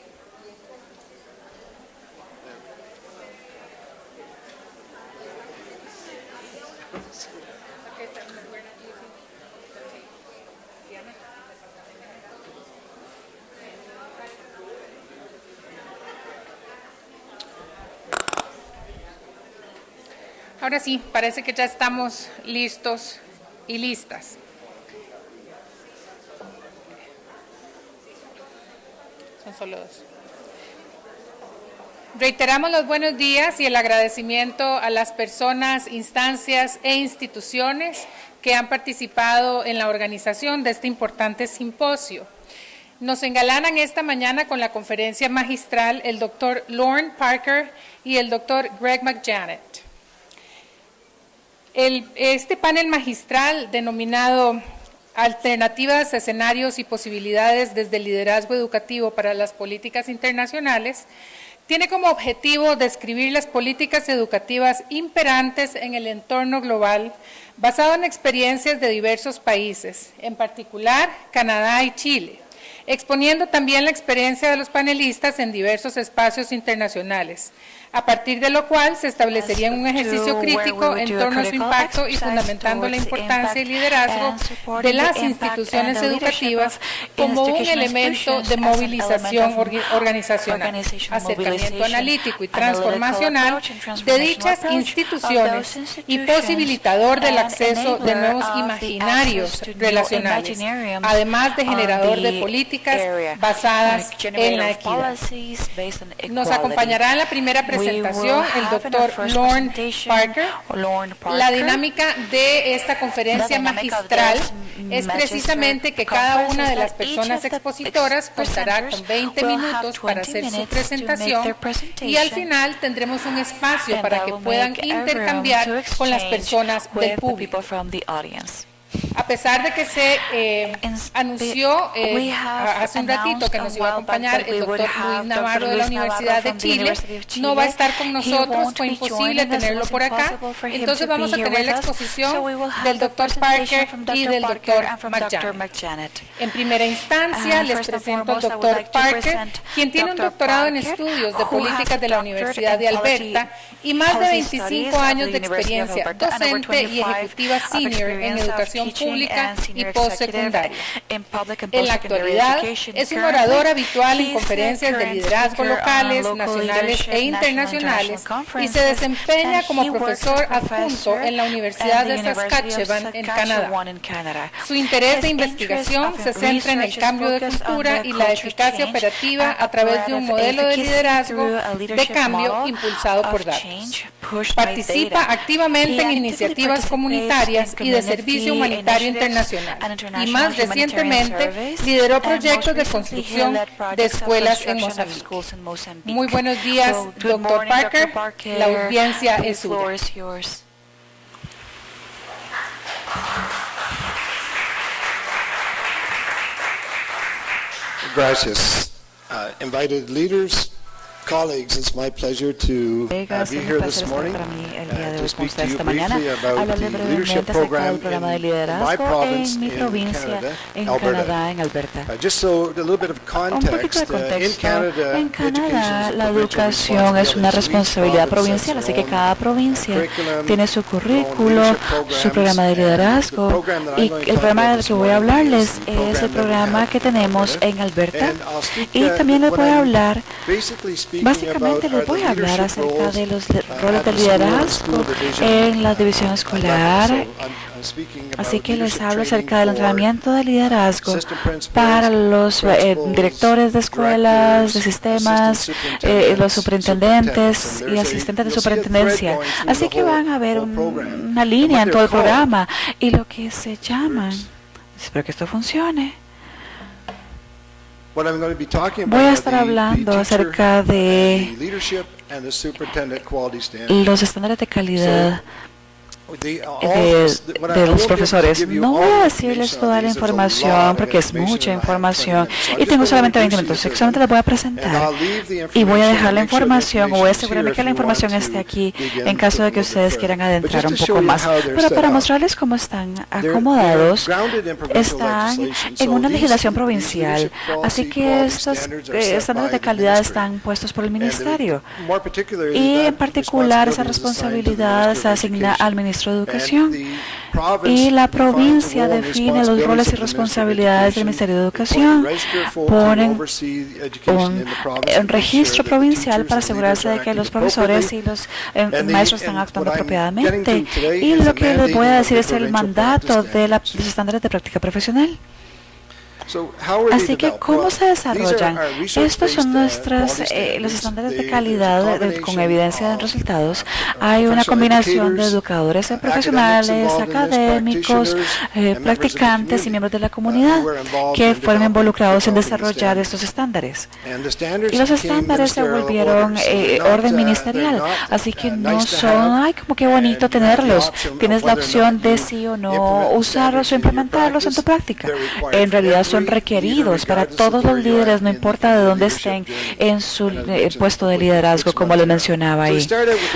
Ahora sí, parece que ya estamos listos y listas. Son solo dos. Reiteramos los buenos días y el agradecimiento a las personas, instancias e instituciones que han participado en la organización de este importante simposio. Nos engalanan esta mañana con la conferencia magistral el doctor Lauren Parker y el doctor Greg McJanet. Este panel magistral denominado Alternativas, Escenarios y Posibilidades desde el Liderazgo Educativo para las Políticas Internacionales tiene como objetivo describir las políticas educativas imperantes en el entorno global basado en experiencias de diversos países, en particular Canadá y Chile, exponiendo también la experiencia de los panelistas en diversos espacios internacionales, a partir de lo cual se establecería un ejercicio crítico en torno a su impacto y fundamentando la importancia y liderazgo de las instituciones educativas como un elemento de movilización organizacional, acercamiento analítico y transformacional de dichas instituciones y posibilitador del acceso de nuevos imaginarios relacionales, además de generador de políticas basadas en la equidad. Nos acompañará en la primera presentación el doctor Lauren Parker. La dinámica de esta conferencia magistral es precisamente que cada una de las personas expositoras contará con 20 minutos para hacer su presentación y al final tendremos un espacio para que puedan intercambiar con las personas del público. A pesar de que se anunció hace un ratito que nos iba a acompañar el doctor Luis Navarro de la Universidad de Chile, no va a estar con nosotros, fue imposible tenerlo por acá, entonces vamos a tener la exposición del doctor Parker y del doctor McJanet. En primera instancia les presento al doctor Parker, quien tiene un doctorado en estudios de políticas de la Universidad de Alberta y más de 25 años de experiencia docente y ejecutiva senior en educación pública y postsecundaria. En la actualidad es un orador habitual en conferencias de liderazgo locales, nacionales e internacionales y se desempeña como profesor adjunto en la Universidad de Saskatchewan en Canadá. Su interés de investigación se centra en el cambio de cultura y la eficacia operativa a través de un modelo de liderazgo de cambio impulsado por datos. Participa activamente en iniciativas comunitarias y de servicio humanitario internacional y más recientemente lideró proyectos de construcción de escuelas en Mozambique. Muy buenos días, doctor Parker. La audiencia es suya. Gracias. Invited leaders, colleagues, it's my pleasure to be here this morning to speak to you briefly about the leadership program in my province in Canada, Alberta. Just so a little bit of context, in Canada, la educación es una responsabilidad provincial, así que cada provincia tiene su currículo, su programa de liderazgo, y el programa del que voy a hablarles es el programa que tenemos en Alberta, y también les voy a hablar, básicamente les voy a hablar acerca de los roles de liderazgo en la división escolar. Así que les hablo acerca del entrenamiento de liderazgo para los directores de escuelas, de sistemas, los superintendentes y asistentes de superintendencia. Así que van a ver una línea en todo el programa y lo que se llaman, espero que esto funcione. Voy a estar hablando acerca de los estándares de calidad de los profesores. No voy a decirles toda la información porque es mucha información y tengo solamente 20 minutos. Solamente les voy a presentar y voy a dejar la información o voy a asegurarme que la información esté aquí en caso de que ustedes quieran adentrar un poco más. Pero para mostrarles cómo están acomodados, están en una legislación provincial, así que estos estándares de calidad están puestos por el ministerio y en particular esa responsabilidad se asigna al ministro Ministro de Educación. Y la provincia define los roles y responsabilidades del Ministerio de Educación. Ponen un registro provincial para asegurarse de que los profesores y los maestros están actuando apropiadamente. Y lo que les voy a decir es el mandato de los estándares de práctica profesional. Así que, ¿cómo se desarrollan? Estos son los estándares de calidad con evidencia de resultados. Hay una combinación de educadores profesionales, académicos, practicantes y miembros de la comunidad que fueron involucrados en desarrollar estos estándares. Y los estándares se volvieron orden ministerial, así que no son, ay, como qué bonito tenerlos. Tienes la opción de sí o no usarlos o implementarlos en tu práctica. En realidad son requeridos para todos los líderes, no importa de dónde estén en su puesto de liderazgo, como les mencionaba ahí.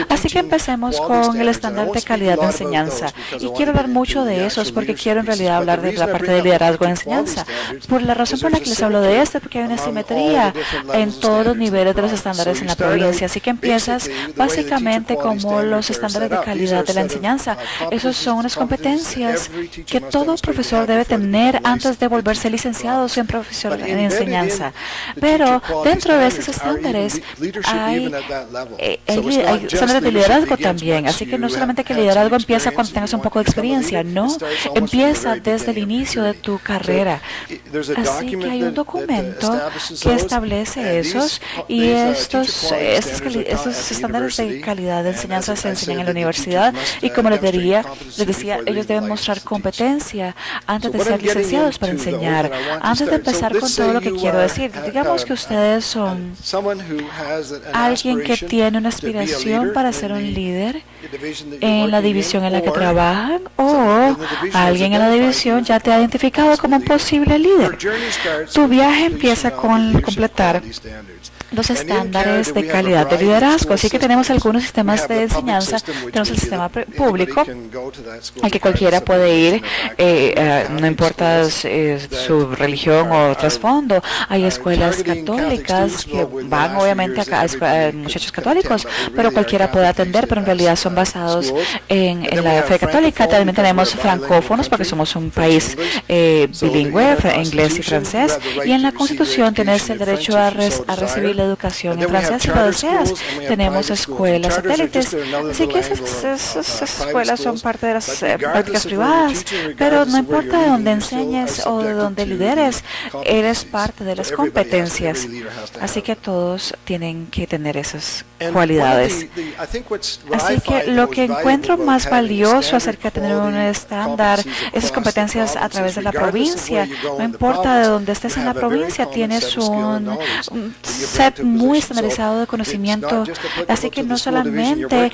Así que empecemos con el estándar de calidad de enseñanza. Y quiero hablar mucho de esos porque quiero en realidad hablar de la parte de liderazgo de enseñanza. Por la razón por la que les hablo de esto, porque hay una simetría en todos los niveles de los estándares en la provincia. Así que empiezas básicamente como los estándares de calidad de la enseñanza. Esos son unas competencias que todo profesor debe tener antes de volverse licenciado en profesor de enseñanza. Pero dentro de esos estándares hay estándares de liderazgo también. Así que no solamente que el liderazgo empieza cuando tengas un poco de experiencia, no, empieza desde el inicio de tu carrera. Así que hay un documento que establece esos y estos estándares de calidad de enseñanza se enseñan en la universidad y como les decía, ellos deben mostrar competencia antes de ser licenciados para enseñar. Antes de empezar con todo lo que quiero decir, digamos que ustedes son alguien que tiene una aspiración para ser un líder en la división en la que trabajan o alguien en la división ya te ha identificado como un posible líder. Tu viaje empieza con completar los estándares de calidad de liderazgo. Así que tenemos algunos sistemas de enseñanza. Tenemos el sistema público, al que cualquiera puede ir, no importa su religión o trasfondo. Hay escuelas católicas que van obviamente a muchachos católicos, pero cualquiera puede atender, pero en realidad son basados en la fe católica. También tenemos francófonos, porque somos un país bilingüe, inglés y francés, y en la Constitución tienes el derecho a recibir la educación en francés si lo deseas. Tenemos escuelas satélites, así que esas escuelas son parte de las prácticas privadas, pero no importa de dónde enseñes o de dónde lideres, eres parte de las competencias. Así que todos tienen que tener esas cualidades. Así que lo que encuentro más valioso acerca de tener un estándar, esas competencias a través de la provincia, no importa de dónde estés en la provincia, tienes un set muy estandarizado de conocimiento, así que no solamente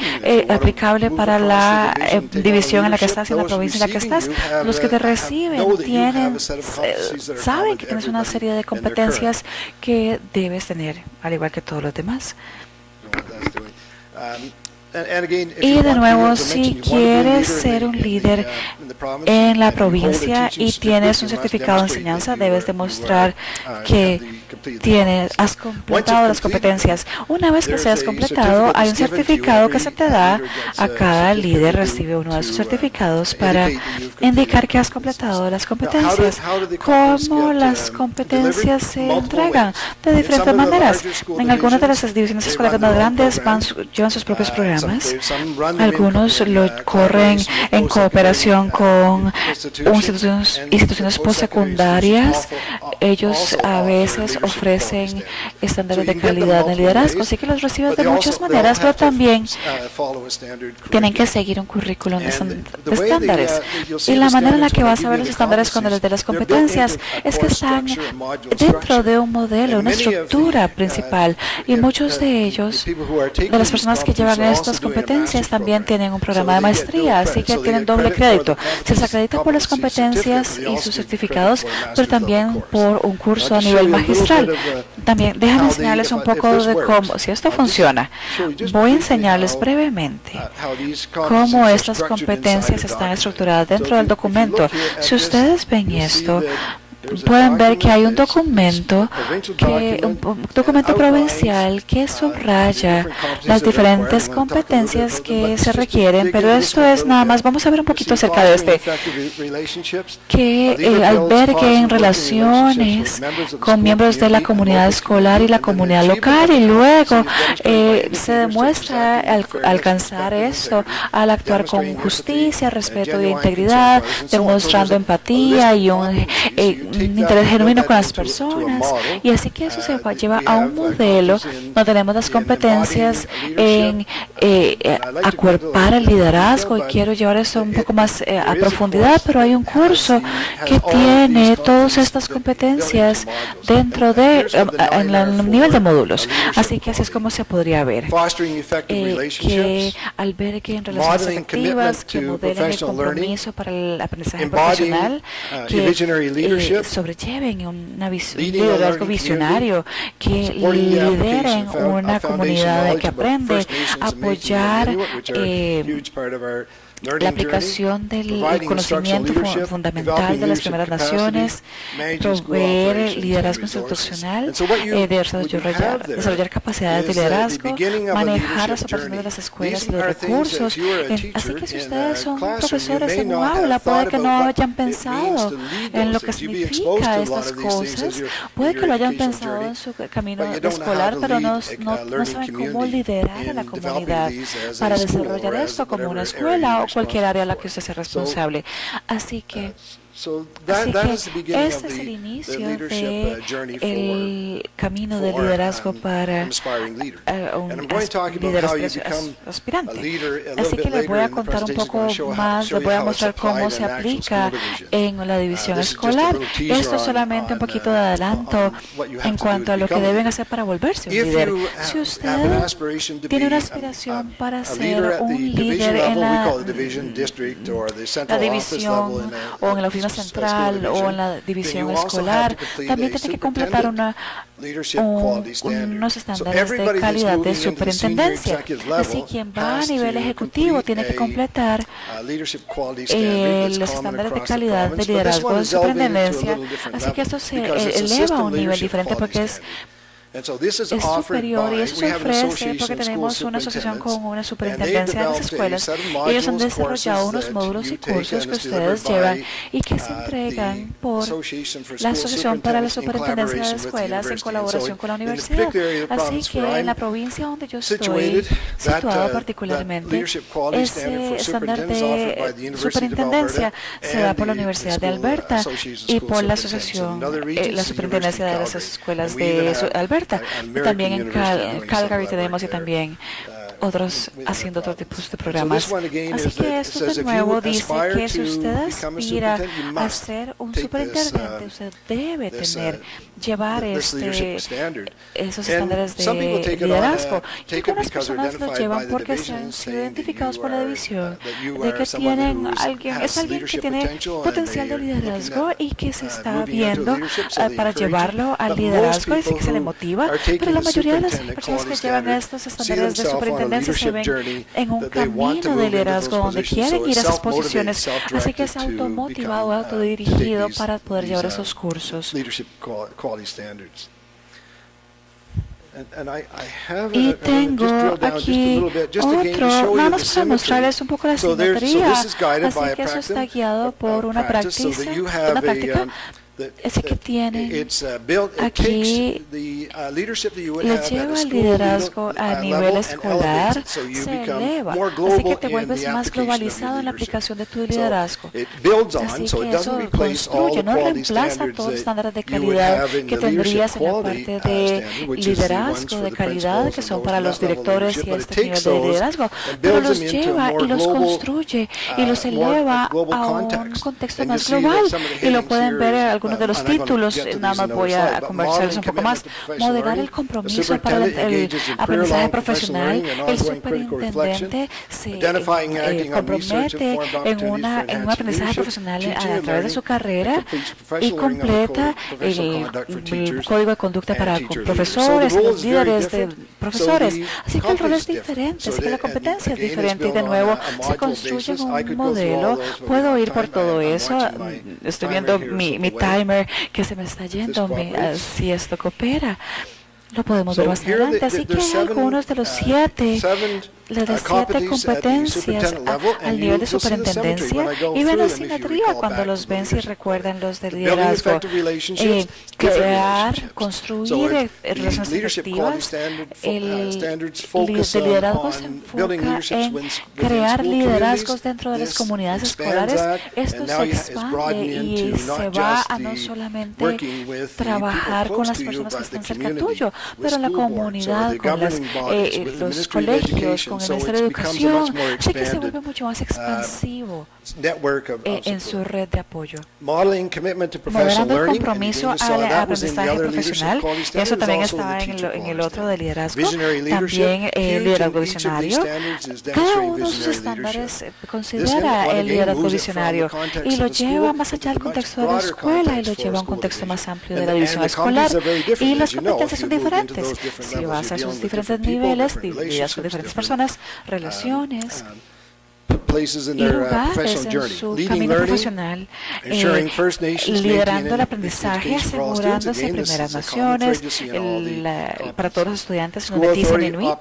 aplicable para la división en la que estás, en la provincia en la que estás, los que te reciben saben que tienes una serie de competencias que debes tener, al igual que todos los demás. Y de nuevo, si quieres ser un líder en la provincia y tienes un certificado de enseñanza, debes demostrar que has completado las competencias. Una vez que se has completado, hay un certificado que se te da a cada líder, recibe uno de esos certificados para indicar que has completado las competencias. ¿Cómo las competencias se entregan? De diferentes maneras. En algunas de las divisiones escolares más grandes llevan sus propios programas. Algunos lo corren en cooperación con instituciones postsecundarias. Ellos a veces ofrecen estándares de calidad de liderazgo, así que los reciben de muchas maneras, pero también tienen que seguir un currículum de estándares. Y la manera en la que vas a ver los estándares cuando les dé las competencias es que están dentro de un modelo, una estructura principal, y muchos de ellos, de las personas que llevan estas competencias, también tienen un programa de maestría, así que tienen doble crédito. Se les acredita por las competencias y sus certificados, pero también por un curso a nivel magistral. También déjenme enseñarles un poco de cómo, si esto funciona, voy a enseñarles brevemente cómo estas competencias están estructuradas dentro del documento. Si ustedes ven esto, pueden ver que hay un documento provincial que subraya las diferentes competencias que se requieren, pero esto es nada más, vamos a ver un poquito acerca de que al ver que en relaciones con miembros de la comunidad escolar y la comunidad local, y luego se demuestra alcanzar eso al actuar con justicia, respeto y integridad, demostrando empatía y un interés genuino con las personas, y así que eso se lleva a un modelo donde tenemos las competencias en acuerpar el liderazgo, y quiero llevar eso un poco más a profundidad, pero hay un curso que tiene todas estas competencias dentro de en el nivel de módulos, así que así es como se podría ver que al ver que en relaciones efectivas que modelan el compromiso para el aprendizaje profesional, que sobrelleven un liderazgo visionario, que lideren una comunidad que aprende, apoyar la aplicación del conocimiento fundamental de las primeras naciones, proveer liderazgo institucional, desarrollar capacidades de liderazgo, manejar las operaciones de las escuelas y los recursos. Así que si ustedes son profesores en un aula, puede que no hayan pensado en lo que significa estas cosas, puede que lo hayan pensado en su camino escolar, pero no saben cómo liderar a la comunidad para desarrollar esto como una escuela o cualquier área a la que usted sea responsable. Así que este es el inicio del camino de liderazgo para un liderazgo aspirante. Así que les voy a contar un poco más, les voy a mostrar cómo se aplica en la división escolar. Esto es solamente un poquito de adelanto en cuanto a lo que deben hacer para volverse un líder. Si usted tiene una aspiración para ser un líder en la división o en la oficina central o en la división escolar, también tiene que completar unos estándares de calidad de superintendencia. Así, quien va a nivel ejecutivo tiene que completar los estándares de calidad de liderazgo de superintendencia. Así que esto se eleva a un nivel diferente porque es superior, y eso se ofrece porque tenemos una asociación con una superintendencia de las escuelas. Ellos han desarrollado unos módulos y cursos que ustedes llevan y que se entregan por la Asociación para la Superintendencia de las Escuelas en colaboración con la universidad. Así que en la provincia donde yo estoy situado particularmente, ese estándar de superintendencia se da por la Universidad de Alberta y por la asociación, la superintendencia de las escuelas de Alberta. También en Calgary tenemos, y también otros haciendo otros tipos de programas. Así que esto de nuevo dice que si usted aspira a ser un superintendente, usted debe llevar esos estándares de liderazgo. Y algunas personas lo llevan porque se han sido identificados por la división de que tienen alguien que tiene potencial de liderazgo y que se está viendo para llevarlo al liderazgo, y sí que se le motiva. Pero la mayoría de las personas que llevan estos estándares de superintendencia se ven en un camino de liderazgo donde quieren ir a esas posiciones, así que es automotivado, autodirigido para poder llevar esos cursos. Y tengo aquí otro, nada más para mostrarles un poco la simetría, así que eso está guiado por una práctica. Así que tienen aquí, les lleva el liderazgo a nivel escolar, se eleva, así que te vuelves más globalizado en la aplicación de tu liderazgo. Así que eso construye, no reemplaza todos los estándares de calidad que tendrías en la parte de liderazgo de calidad que son para los directores y este nivel de liderazgo, pero los lleva y los construye y los eleva a un contexto más global, y lo pueden ver algunos de los títulos. Nada más voy a conversarles un poco más. Moderar el compromiso para el aprendizaje profesional. El superintendente se compromete en un aprendizaje profesional a través de su carrera y completa el código de conducta para profesores, los líderes de profesores. Así que el rol es diferente, así que la competencia es diferente, y de nuevo se construye un modelo. Puedo ir por todo eso. Estoy viendo mi timer que se me está yendo, si esto coopera. Lo podemos ver más adelante. Así que hay algunos de los las 7 competencias al nivel de superintendencia, y ven la simetría cuando los ven, si recuerdan los de liderazgo. Crear, construir relaciones efectivas. El liderazgo se enfoca en crear liderazgos dentro de las comunidades escolares. Esto se expande y se va a no solamente trabajar con las personas que están cerca tuyo, pero la comunidad, con los colegios, con el Ministerio de Educación, así que se vuelve mucho más expansivo en su red de apoyo. Moderando el compromiso al aprendizaje profesional, eso también estaba en el otro de liderazgo, también el liderazgo visionario. Cada uno de sus estándares considera el liderazgo visionario y lo lleva más allá del contexto de la escuela y lo lleva a un contexto más amplio de la división escolar, y las competencias son diferentes. Si vas a sus diferentes niveles, lidias con diferentes personas, relaciones y lugares en su camino profesional, liderando el aprendizaje, asegurándose primeras naciones para todos los estudiantes inuit,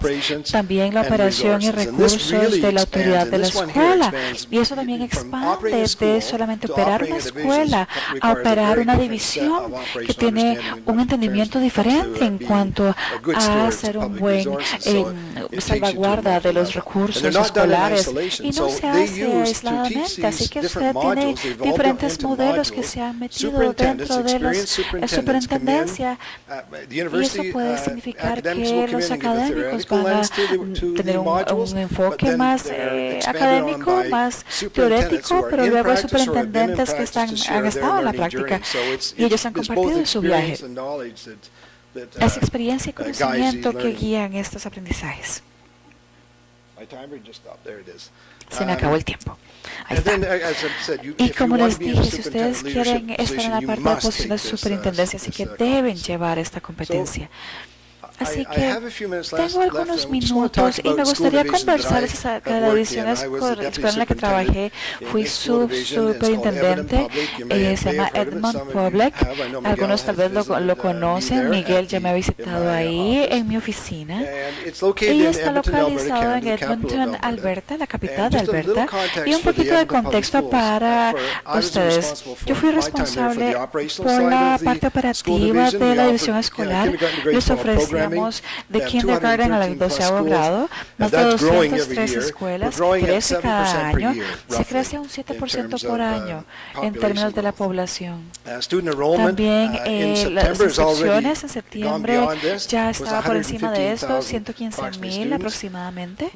también la operación y recursos de la autoridad de la escuela, y eso también expande de solamente operar una escuela a operar una división que tiene un entendimiento diferente en cuanto a hacer un buen salvaguarda de los recursos escolares, y no se hace aisladamente, así que usted tiene diferentes modelos que se han metido dentro de la superintendencia, y eso puede significar que los académicos van a tener un enfoque más académico, más teórico, pero luego hay superintendentes que han estado en la práctica y ellos han compartido su viaje. Es experiencia y conocimiento que guían estos aprendizajes. Se me acabó el tiempo. Ahí está. Y como les dije, si ustedes quieren estar en la parte de posición de superintendencia, así que deben llevar esta competencia. Así que tengo algunos minutos y me gustaría conversarles acerca de la división escolar en la que trabajé. Fui superintendente, se llama Edmund Public. Algunos tal vez lo conocen. Miguel ya me ha visitado ahí en mi oficina. Y está localizado en Edmonton, Alberta, la capital de Alberta. Y un poquito de contexto para ustedes. Yo fui responsable por la parte operativa de la división escolar. Les ofrecíamos de kindergarten al 12º grado, más de 203 escuelas, crece cada año, se crece un 7% por año en términos de la población. También las inscripciones en septiembre ya estaba por encima de esto, 115,000 aproximadamente,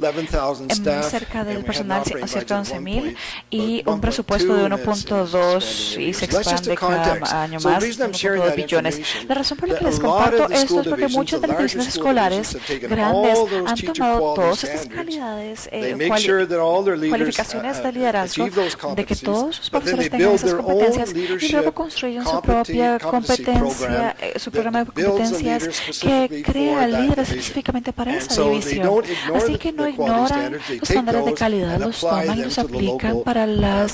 cerca del personal, cerca de 11,000, y un presupuesto de 1.2 y se expande cada año más, 1.2 billones. La razón por la que les comparto esto es porque muchos de las divisiones escolares grandes han tomado todas estas calidades, cualificaciones de liderazgo, de que todos sus profesores tengan esas competencias y luego construyen su propia competencia, su programa de competencias que crea líderes específicamente para esa división. Así que no ignoran los estándares de calidad, los toman y los aplican para la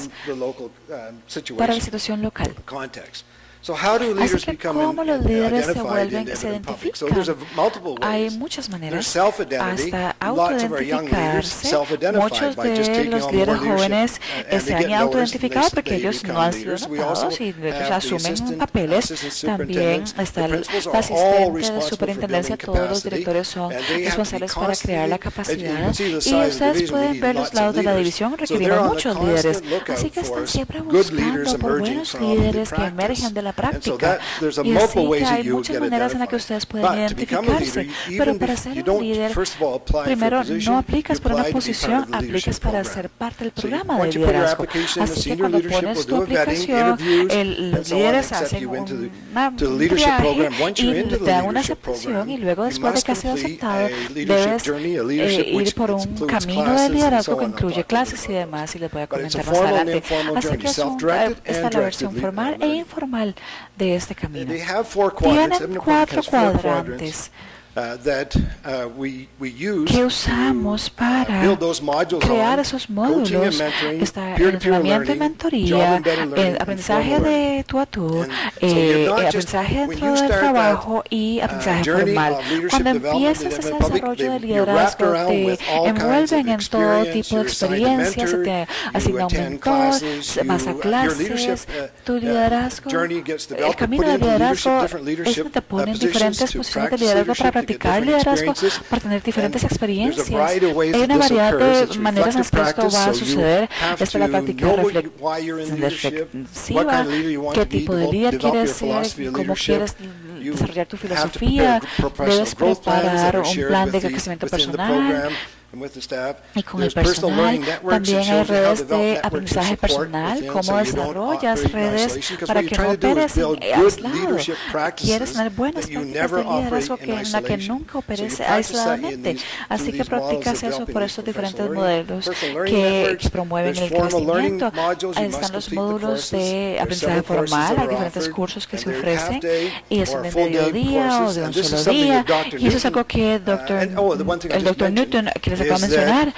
situación local. Así que cómo los líderes se identifican. Hay muchas maneras, hasta autoidentificarse. Muchos de los líderes jóvenes se han autoidentificado porque ellos no han sido notados y ellos asumen papeles. También está el asistente de superintendencia, todos los directores son responsables para crear la capacidad. Y ustedes pueden ver los lados de la división, requirieron muchos líderes. Así que están siempre buscando por buenos líderes que emergen de la práctica, y así que hay muchas maneras en las que ustedes pueden identificarse, pero para ser un líder, primero no aplicas por una posición, aplicas para ser parte del programa de liderazgo. Así que cuando pones tu aplicación, los líderes hacen un viaje y te dan una aceptación, y luego después de que has sido aceptado, debes ir por un camino de liderazgo que incluye clases y demás, y les voy a comentar más adelante. Así que esta es la versión formal e informal de este camino. Tienen 4 cuadrantes. que usamos para crear esos módulos. Está el entrenamiento y mentoría, el aprendizaje de tú a tú, aprendizaje dentro del trabajo y aprendizaje formal. Cuando empiezas ese desarrollo de liderazgo, te envuelven en todo tipo de experiencias, se te asigna un mentor, vas a clases, tu liderazgo, el camino del liderazgo es donde te ponen diferentes posiciones de liderazgo para practicar liderazgo, para tener diferentes experiencias. Hay una variedad de maneras en las que esto va a suceder. Esta es la práctica reflexiva, qué tipo de líder quieres ser, cómo quieres desarrollar tu filosofía, debes preparar un plan de crecimiento personal. Y con el personal también hay redes de aprendizaje personal, cómo desarrollas redes para que no operes aislado. Quieres tener buenas prácticas de liderazgo en la que nunca operes aisladamente. Así que practicas eso por estos diferentes modelos que promueven el crecimiento. Ahí están los módulos de aprendizaje formal, hay diferentes cursos que se ofrecen y es de mediodía o de un solo día. Y eso es algo que el doctor Newton quiere acaba de mencionar.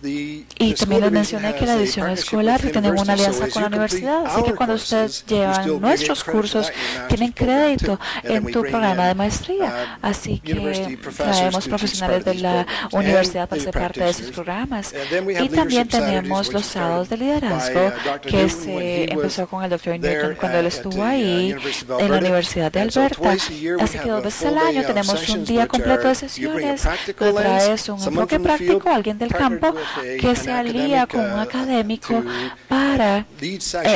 Y también les mencioné que la edición escolar tiene una alianza con la universidad, así que cuando ustedes llevan nuestros cursos, tienen crédito en tu programa de maestría. Así que traemos profesionales de la universidad para ser parte de esos programas. Y también tenemos los sábados de liderazgo, que se empezó con el Dr. Newton cuando él estuvo ahí en la Universidad de Alberta. Así que 2 veces al año tenemos un día completo de sesiones, donde traes un enfoque práctico, alguien del campo, que se alía con un académico para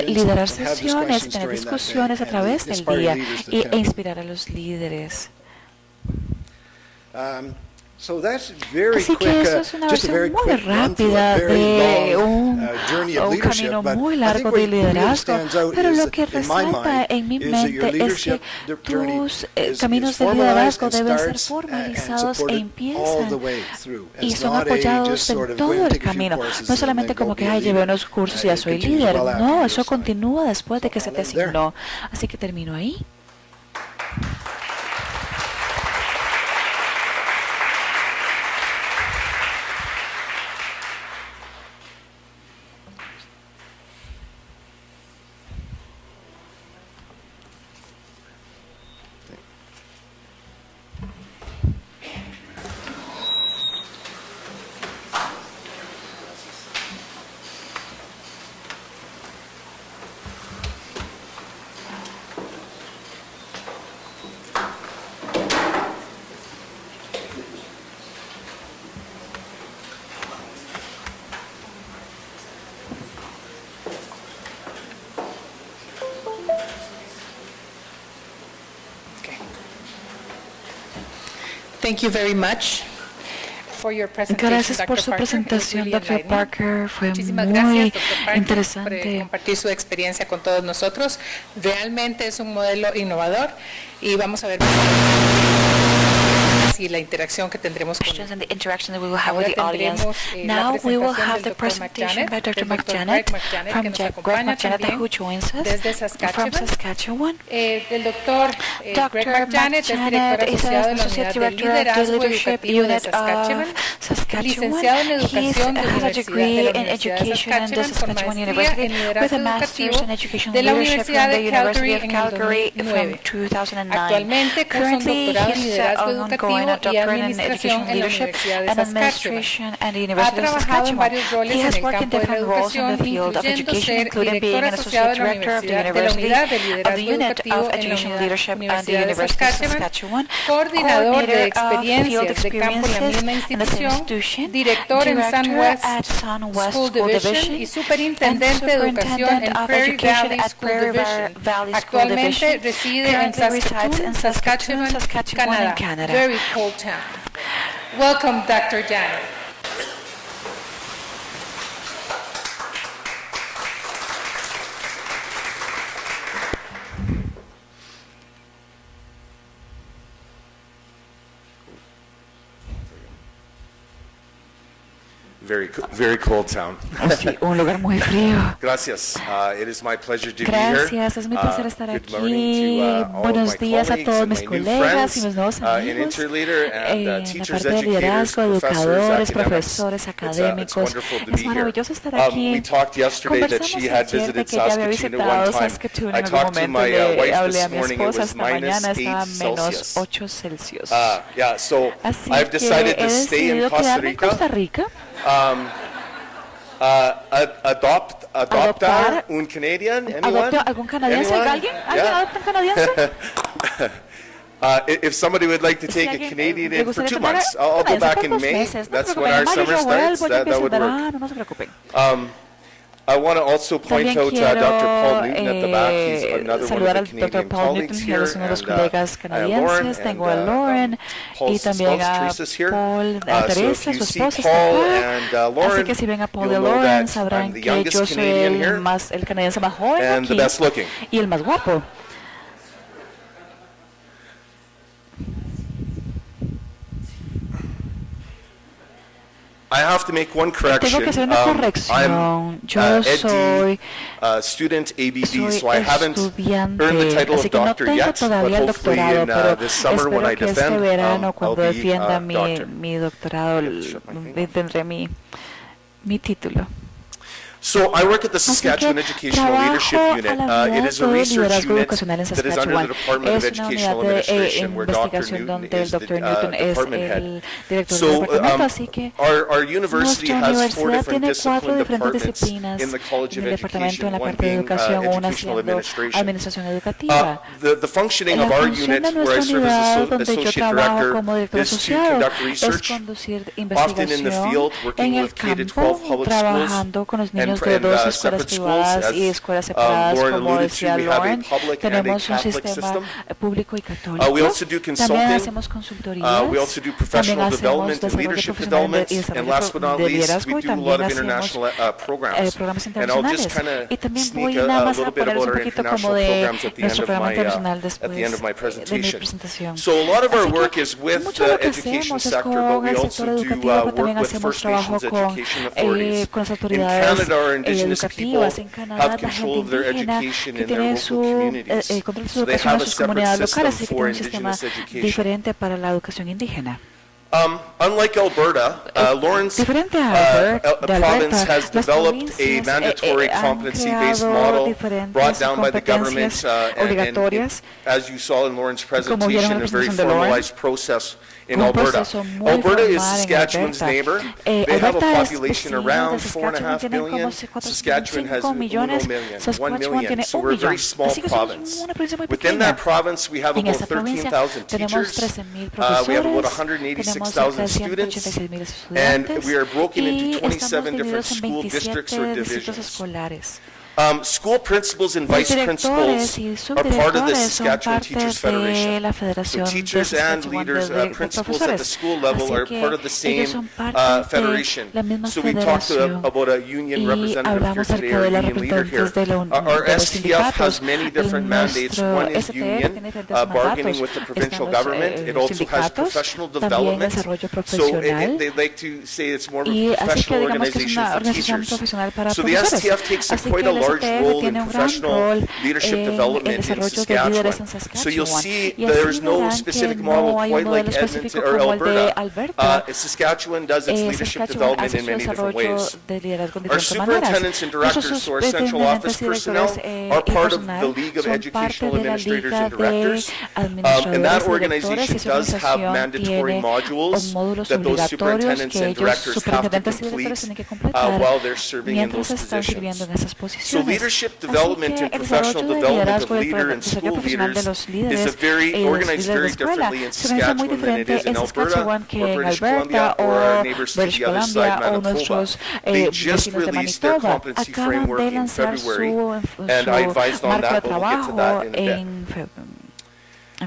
liderar sesiones y tener discusiones a través del día e inspirar a los líderes. Así que eso es una versión muy rápida de un camino muy largo de liderazgo, pero lo que resalta en mi mente es que tus caminos de liderazgo deben ser formalizados e empiezan y son apoyados en todo el camino. No solamente como que, llevé unos cursos y ya soy líder. No, eso continúa después de que se te asignó. Así que termino ahí. Thank you very much for your presentation, Gracias por su presentación, Dr. Parker. Fue Muchísimas muy gracias, Dr. Parker, interesante. por compartir su experiencia con todos nosotros. Realmente es un modelo innovador y vamos a ver y la interacción que tendremos con and the interaction that we will have with the audience. Now we will have the presentation by Dr. McJanet from Greg McJanet, who joins us from Saskatchewan. El doctor Greg Dr. McJanet es director asociado de la Associate Unidad de Director of the Liderazgo Leadership Educativo de Unit Saskatchewan, of Saskatchewan. licenciado en He Educación de has a degree in Education in the con Saskatchewan maestría University en with Liderazgo a Master's Educativo in Education de la Leadership Universidad from the de University of en el Calgary from 2009. 2009. Actualmente cursa un Currently, doctorado en he's Liderazgo ongoing Educativo a y doctorate in Administración Education en la Leadership Universidad de and Saskatchewan. Administration at the Ha University of trabajado en Saskatchewan. varios roles He en has el worked in campo de la different roles in educación, the field of incluyendo education, ser including being director an asociado associate de la director of the Unidad de University Liderazgo of the Unit of Educativo en Education la Leadership at the Universidad de University of Saskatchewan, Saskatchewan, coordinador de coordinator of field experiencias de campo en la misma experiences in the same institución, institution, director en director Sunwest at Sunwest School School Division Division, y and superintendente de educación superintendent en of Prairie education Valley at School Prairie Division. Valley School Actualmente Division. reside en Currently resides in Saskatchewan, Saskatchewan, in Canadá. Canada. Very cold town. Welcome, Dr. Janet. very cold town. Sí, un lugar muy frío. Gracias. It is my pleasure to be here. Gracias, es mi placer estar Good aquí. morning to all Buenos of my días a colleagues todos and mis my new colegas y friends mis nuevos in amigos Interleader and en la teachers, parte de educators, liderazgo, professors, educadores, academics. profesores, It's académicos. wonderful to Es be here. maravilloso estar aquí. We talked yesterday that Conversamos she had ayer de visited que ella había Saskatoon at visitado one time. Saskatoon I en algún talked to momento my y le wife hablé a this mi morning. It esposa was esta mañana, estaba -8 menos Celsius. 8 Celsius. Yeah, so Así I've que decided he to stay in decidido Costa quedarme en Costa Rica. Rica. Adoptar un Canadian? Anyone? ¿Adopte algún canadiense? Anyone? ¿Alguien? ¿Alguien Yeah. adopta un canadiense? If somebody would like to take a Canadian in for 2 months, I'll go back in May. That's when our summer starts. That would work. No se preocupen. I want to also point También out quiero Dr. Paul Newton at the back. He's another one saludar of al the Dr. Canadian Paul colleagues Newton, él here, es uno de los and colegas canadienses. Tengo a Lauren y también a Paul, a Teresa, su esposa, está acá. Así que si ven a Paul y a Lauren, sabrán que yo soy el canadiense más joven aquí y el más guapo. I have to make one correction. Tengo que hacer una corrección. Yo soy student ABD, soy so I haven't earned the title of así que no doctor tengo yet, todavía but el hopefully doctorado, in pero this summer when I espero que este defend, verano I'll cuando be defienda doctor. mi doctorado tendré mi título. So I work at the Así que Saskatchewan Educational Leadership trabajo Unit. a la It unidad is a de research liderazgo unit educacional en that is under the Saskatchewan. Department of Es una Educational unidad de Administration, where Dr. investigación Newton donde el is the Dr. Newton es department el head. director del So departamento, así que our university nuestra has 4 universidad different tiene 4 discipline diferentes departments disciplinas in the College en of el departamento, Education, en la one parte de being educación, una educational siendo administration. administración educativa. The functioning of La our función unit, de where I nuestra serve as unidad, donde yo associate trabajo director, como director is to asociado, conduct es research, conducir often in the investigación field, working en el with K-12 campo, public trabajando con los niños de and 2 escuelas separate schools, privadas as y escuelas separadas, Lauren como alluded decía to. We have a Lauren. public and a Tenemos un Catholic sistema system. público y católico. We also do También consulting. hacemos consultorías. We also do También professional hacemos development and desarrollo leadership profesional development. y And last but not desarrollo de least, liderazgo, we y do a lot también of hacemos international programs. programas And I'll just internacionales. kind of Y también sneak voy nada a más little a bit ponerles about un our poquito international como de programs at the end nuestro of programa my internacional at después the end of my de mi presentation. presentación. So a lot of our Así work que is with mucho de lo the que education hacemos es sector, con but we el also sector do educativo, pero work también with hacemos First trabajo Nations con education authorities. las In autoridades Canada, our indigenous people educativas. En Canadá, have la control of gente their indígena education que in their tiene local su communities. control de su So they educación have en a sus separate comunidades system locales, así que for tiene un sistema indigenous education. diferente para la educación indígena. Unlike Alberta, Lawrence Diferente a Alberta, province has las developed a provincias mandatory han competency-based creado model diferentes brought down by the government, competencias obligatorias, as you saw in Lauren's como vieron en presentation, la a very presentación de Lauren, formalized process in un Alberta. proceso muy Alberta is formal en Saskatchewan's Alberta. neighbor. They have a Alberta es population vecino de around Saskatchewan, 4.5 tienen como million. 4.5 Saskatchewan has 1 millones, million, 1 Saskatchewan million. tiene So 1 we're a very millón. small Así que somos province. una provincia muy Within pequeña. that province, we have En about esa provincia 13,000 tenemos teachers. 13,000 We have about profesores, tenemos 186,000 cerca de students. 186,000 And estudiantes we are broken y into estamos 27 different divididos en school districts or 27 distritos divisions. escolares. School principals and Los vice principals directores y are part of the subdirectores son Saskatchewan parte Teachers de Federation. la So Federación de teachers and Saskatchewan leaders, de principals at the profesores. school level Así are que part of the same ellos son parte federation. de la misma So we talked federación. about a union Y representative here hablamos today, acerca or de a las union leader here. representantes de Our los STF sindicatos. has many different mandates. Nuestro One is STF union, tiene diferentes bargaining mandatos. with the Están provincial los government. It also has sindicatos, professional también development. desarrollo So profesional. they like to say it's more of Y a así que professional digamos que es organization una for organización teachers. profesional para So the profesores. STF takes Así quite que a el large STF role in tiene un gran professional rol leadership en el development in desarrollo de líderes en Saskatchewan. So you'll Saskatchewan. see Y así there's no verán specific que model no hay quite un like modelo específico Edmonton or como el de Alberta. Alberta. Saskatchewan does its leadership Saskatchewan development hace in su many different desarrollo ways. de liderazgo en Our diferentes maneras. superintendents and Nuestros directors, so our central office superintendentes y personnel, directores are y part of the personal League of son Educational parte de la Administrators Liga and de Directors. And that Administradores y Directores, y organization esa does have organización mandatory tiene modules módulos that those obligatorios superintendents que and ellos, directors have to superintendentes y complete directores, tienen que completar while they're serving in mientras those están sirviendo positions. en esas So posiciones. leadership Así development que and el professional desarrollo de development liderazgo of y leader and desarrollo school profesional de leaders los is líderes very y los organized líderes de very escuela differently in se organiza muy Saskatchewan than it diferente is in en Alberta Saskatchewan que or en British Alberta Columbia or our o neighbors to British the other Columbia side, o Manitoba. nuestros They just vecinos de released their Manitoba. competency Acaban framework de in lanzar February, su and I advised on marco de that, but we'll get to trabajo that in a bit. en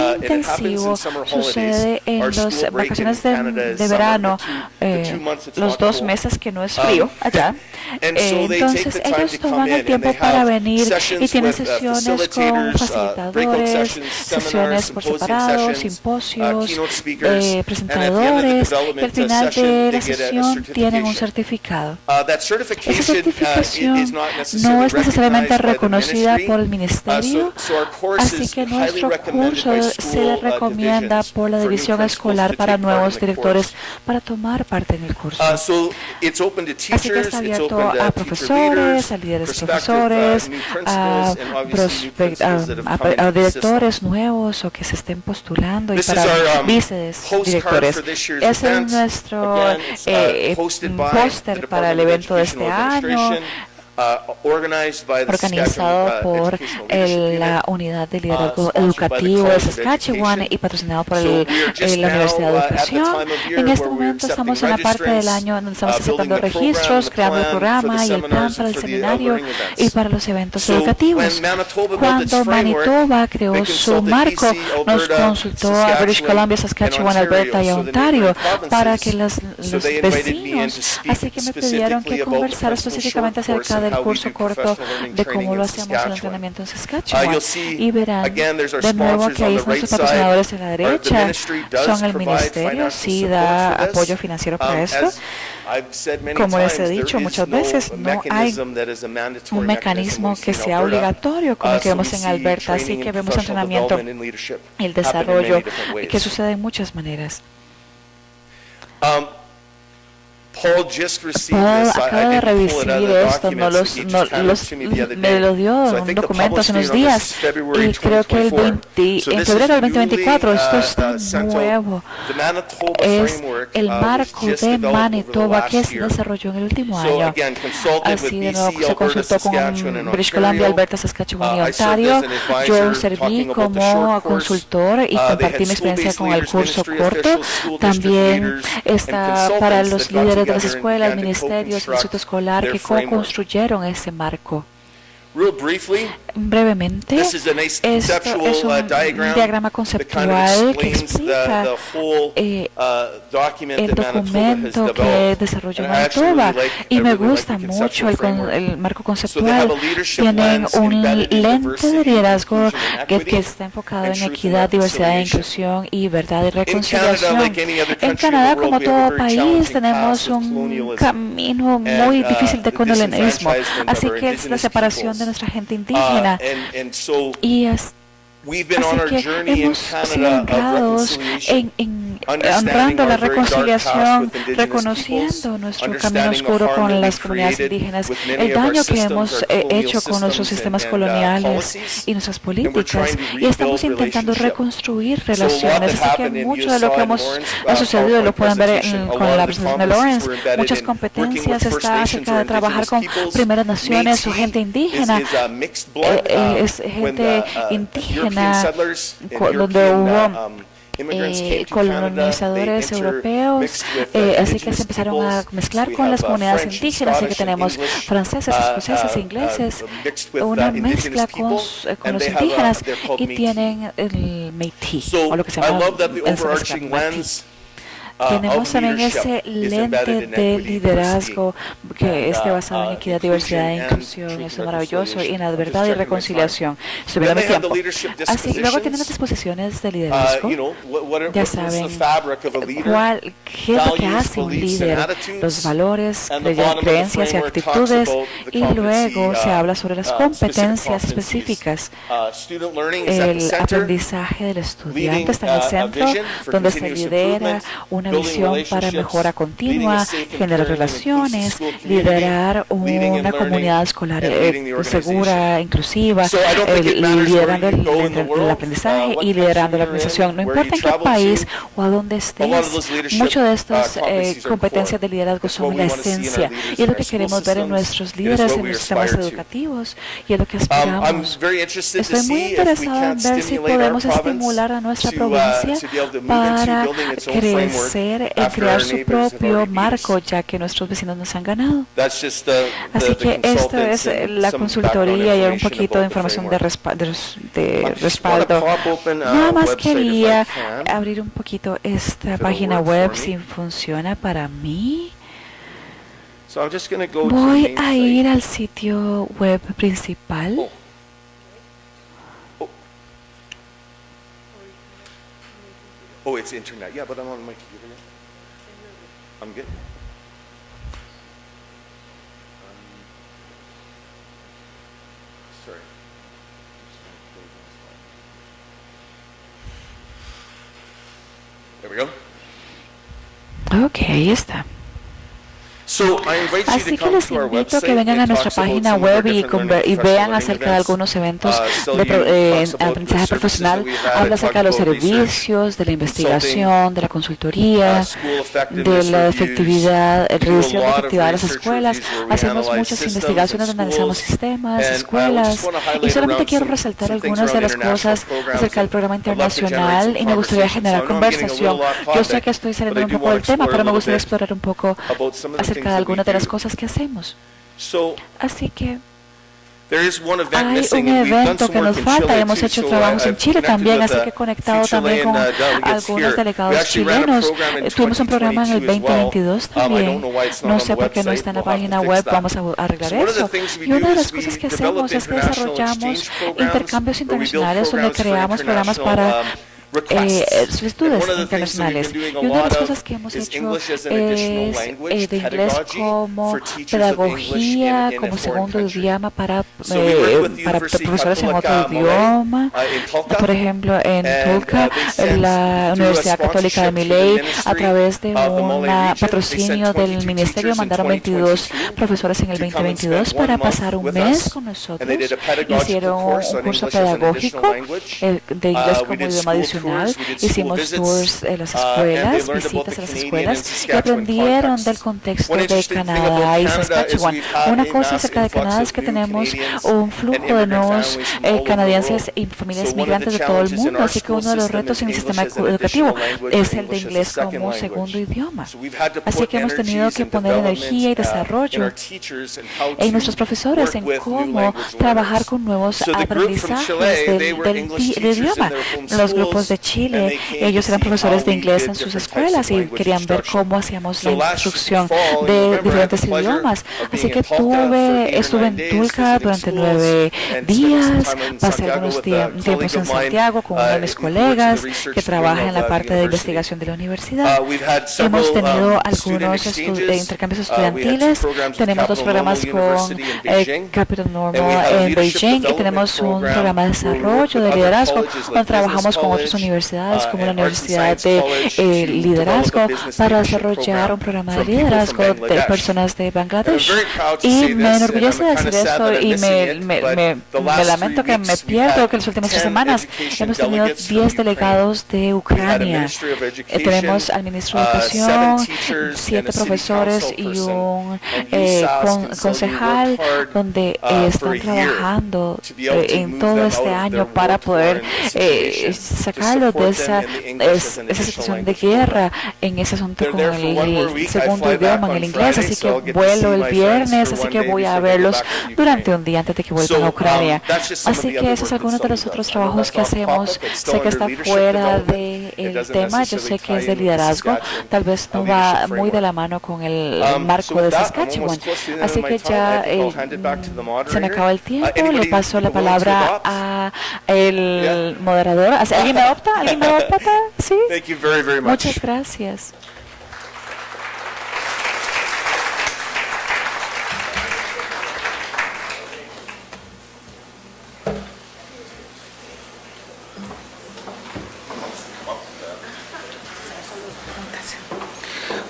intensivo sucede en las vacaciones de verano, los 2 meses que no es frío allá. Entonces ellos toman el tiempo para venir y tienen sesiones con facilitadores, sesiones por separado, simposios, presentadores, y al final de la sesión tienen un certificado. Esa certificación no es necesariamente reconocida por el ministerio, así que nuestro curso se recomienda por la división escolar para nuevos directores para tomar parte en el curso. Así que está abierto a profesores, a líderes profesores, a directores nuevos o que se estén postulando y para vicedirectores. Ese es nuestro póster para el evento de este año, organizado por la Unidad de Liderazgo Educativo de Saskatchewan y patrocinado por la Universidad de Educación. En este momento estamos en la parte del año donde estamos aceptando registros, creando el programa y el plan para el seminario y para los eventos educativos. Cuando Manitoba creó su marco, nos consultó a British Columbia, Saskatchewan, Alberta y Ontario para que los vecinos, así que me pidieron que conversara específicamente acerca del curso corto de cómo lo hacemos el entrenamiento en Saskatchewan. Y verán de nuevo que ahí nuestros patrocinadores en la derecha son el ministerio, sí da apoyo financiero para esto. Como les he dicho muchas veces, no hay un mecanismo que sea obligatorio como el que vemos en Alberta, así que vemos entrenamiento y el desarrollo que sucede en muchas maneras. Paul acaba de recibir esto, me lo dio en un documento hace unos días y creo que en febrero del 2024, esto está nuevo, es el marco de Manitoba que se desarrolló en el último año. Así de nuevo se consultó con British Columbia, Alberta, Saskatchewan y Ontario. Yo serví como consultor y compartí mi experiencia con el curso corto. También está para los líderes de las escuelas, ministerios, el instituto escolar que co-construyeron ese marco. Brevemente, esto es un diagrama conceptual que explica el documento que desarrolló Manitoba y me gusta mucho el marco conceptual. Tienen un lente de liderazgo que está enfocado en equidad, diversidad e inclusión y verdad y reconciliación. En Canadá, como todo país, tenemos un camino muy difícil de colonialismo, así que es la separación de nuestra gente indígena. Y así que hemos sido honrados honrando la reconciliación, reconociendo nuestro camino oscuro con las comunidades indígenas, el daño que hemos hecho con nuestros sistemas coloniales y nuestras políticas, y estamos intentando reconstruir relaciones. Así que mucho de lo que ha sucedido lo pueden ver con la presentación de Lawrence. Muchas competencias está acerca de trabajar con primeras naciones o gente indígena, es gente indígena, donde hubo colonizadores europeos, así que se empezaron a mezclar con las comunidades indígenas, así que tenemos franceses, escoceses, ingleses, una mezcla con los indígenas y tienen el Métis, o lo que se llama en Métis. Tenemos también ese lente de liderazgo que esté basado en equidad, diversidad e inclusión. Eso es maravilloso. Y en la verdad y reconciliación. Estoy viendo mi tiempo. Así, luego tienen las disposiciones de liderazgo. Ya saben qué es lo que hace un líder, los valores, creencias y actitudes. Y luego se habla sobre las competencias específicas. El aprendizaje del estudiante está en el centro, donde se lidera una visión para mejora continua, generar relaciones, liderar una comunidad escolar segura, inclusiva, liderando el aprendizaje y liderando la organización. No importa en qué país o a dónde estés, muchas de estas competencias de liderazgo son la esencia y es lo que queremos ver en nuestros líderes, en los sistemas educativos y es lo que aspiramos. Estoy muy interesada en ver si podemos estimular a nuestra provincia para crecer, en crear su propio marco, ya que nuestros vecinos nos han ganado. Así que esto es la consultoría y un poquito de información de respaldo. Nada más quería abrir un poquito esta página web si funciona para mí. Voy a ir al sitio web principal. Oh, it's internet. Yeah, but I'm on my computer now. I'm good. Sorry. There we go. Ok, ahí está. Así que les invito a que vengan a nuestra página web y vean acerca de algunos eventos de aprendizaje profesional. Habla acerca de los servicios, de la investigación, de la consultoría, de la efectividad, revisión de efectividad de las escuelas. Hacemos muchas investigaciones donde analizamos sistemas, escuelas, y solamente quiero resaltar algunas de las cosas acerca del programa internacional y me gustaría generar conversación. Yo sé que estoy saliendo un poco del tema, pero me gustaría explorar un poco acerca de algunas de las cosas que hacemos. Así que hay un evento que nos falta. Hemos hecho trabajos en Chile también, así que he conectado también con algunos delegados chilenos. Tuvimos un programa en el 2022 también. No sé por qué no está en la página web. Vamos a arreglar eso. Y una de las cosas que hacemos es que desarrollamos intercambios internacionales donde creamos programas para solicitudes internacionales. Y una de las cosas que hemos hecho es de inglés como pedagogía, como segundo idioma para profesores en otro idioma. Por ejemplo, en Tulca, la Universidad Católica de Miley, a través de un patrocinio del ministerio, mandaron 22 profesores en el 2022 para pasar un mes con nosotros. Hicieron un curso pedagógico de inglés como idioma adicional. Hicimos tours en las escuelas, visitas a las escuelas, y aprendieron del contexto de Canadá y Saskatchewan. Una cosa acerca de Canadá es que tenemos un flujo de nuevos canadienses y familias migrantes de todo el mundo, así que uno de los retos en el sistema educativo es el de inglés como segundo idioma. Así que hemos tenido que poner energía y desarrollo en nuestros profesores en cómo trabajar con nuevos aprendizajes del idioma. Los grupos de Chile, ellos eran profesores de inglés en sus escuelas y querían ver cómo hacíamos la instrucción de diferentes idiomas. Así que estuve en Tulca durante 9 días, pasé algunos tiempos en Santiago con uno de mis colegas que trabaja en la parte de investigación de la universidad. Hemos tenido algunos intercambios estudiantiles, tenemos 2 programas con Capital Normal en Beijing y tenemos un programa de desarrollo de liderazgo donde trabajamos con otras universidades como la Universidad de Liderazgo para desarrollar un programa de liderazgo de personas de Bangladesh. Y me enorgullece decir esto y me lamento que me pierdo que las últimas 3 semanas hemos tenido 10 delegados de Ucrania. Tenemos al ministro de Educación, 7 profesores y un concejal donde están trabajando en todo este año para poder sacarlos de esa situación de guerra en ese asunto con el segundo idioma, en el inglés. Así que vuelo el viernes, así que voy a verlos durante un día antes de que vuelvan a Ucrania. Así que esos es algunos de los otros trabajos que hacemos. Sé que está fuera del tema, yo sé que es de liderazgo, tal vez no va muy de la mano con el marco de Saskatchewan. Así que ya se me acaba el tiempo, le paso la palabra a el moderador. ¿Alguien me opta? ¿Alguien me opta? ¿Sí? Muchas gracias.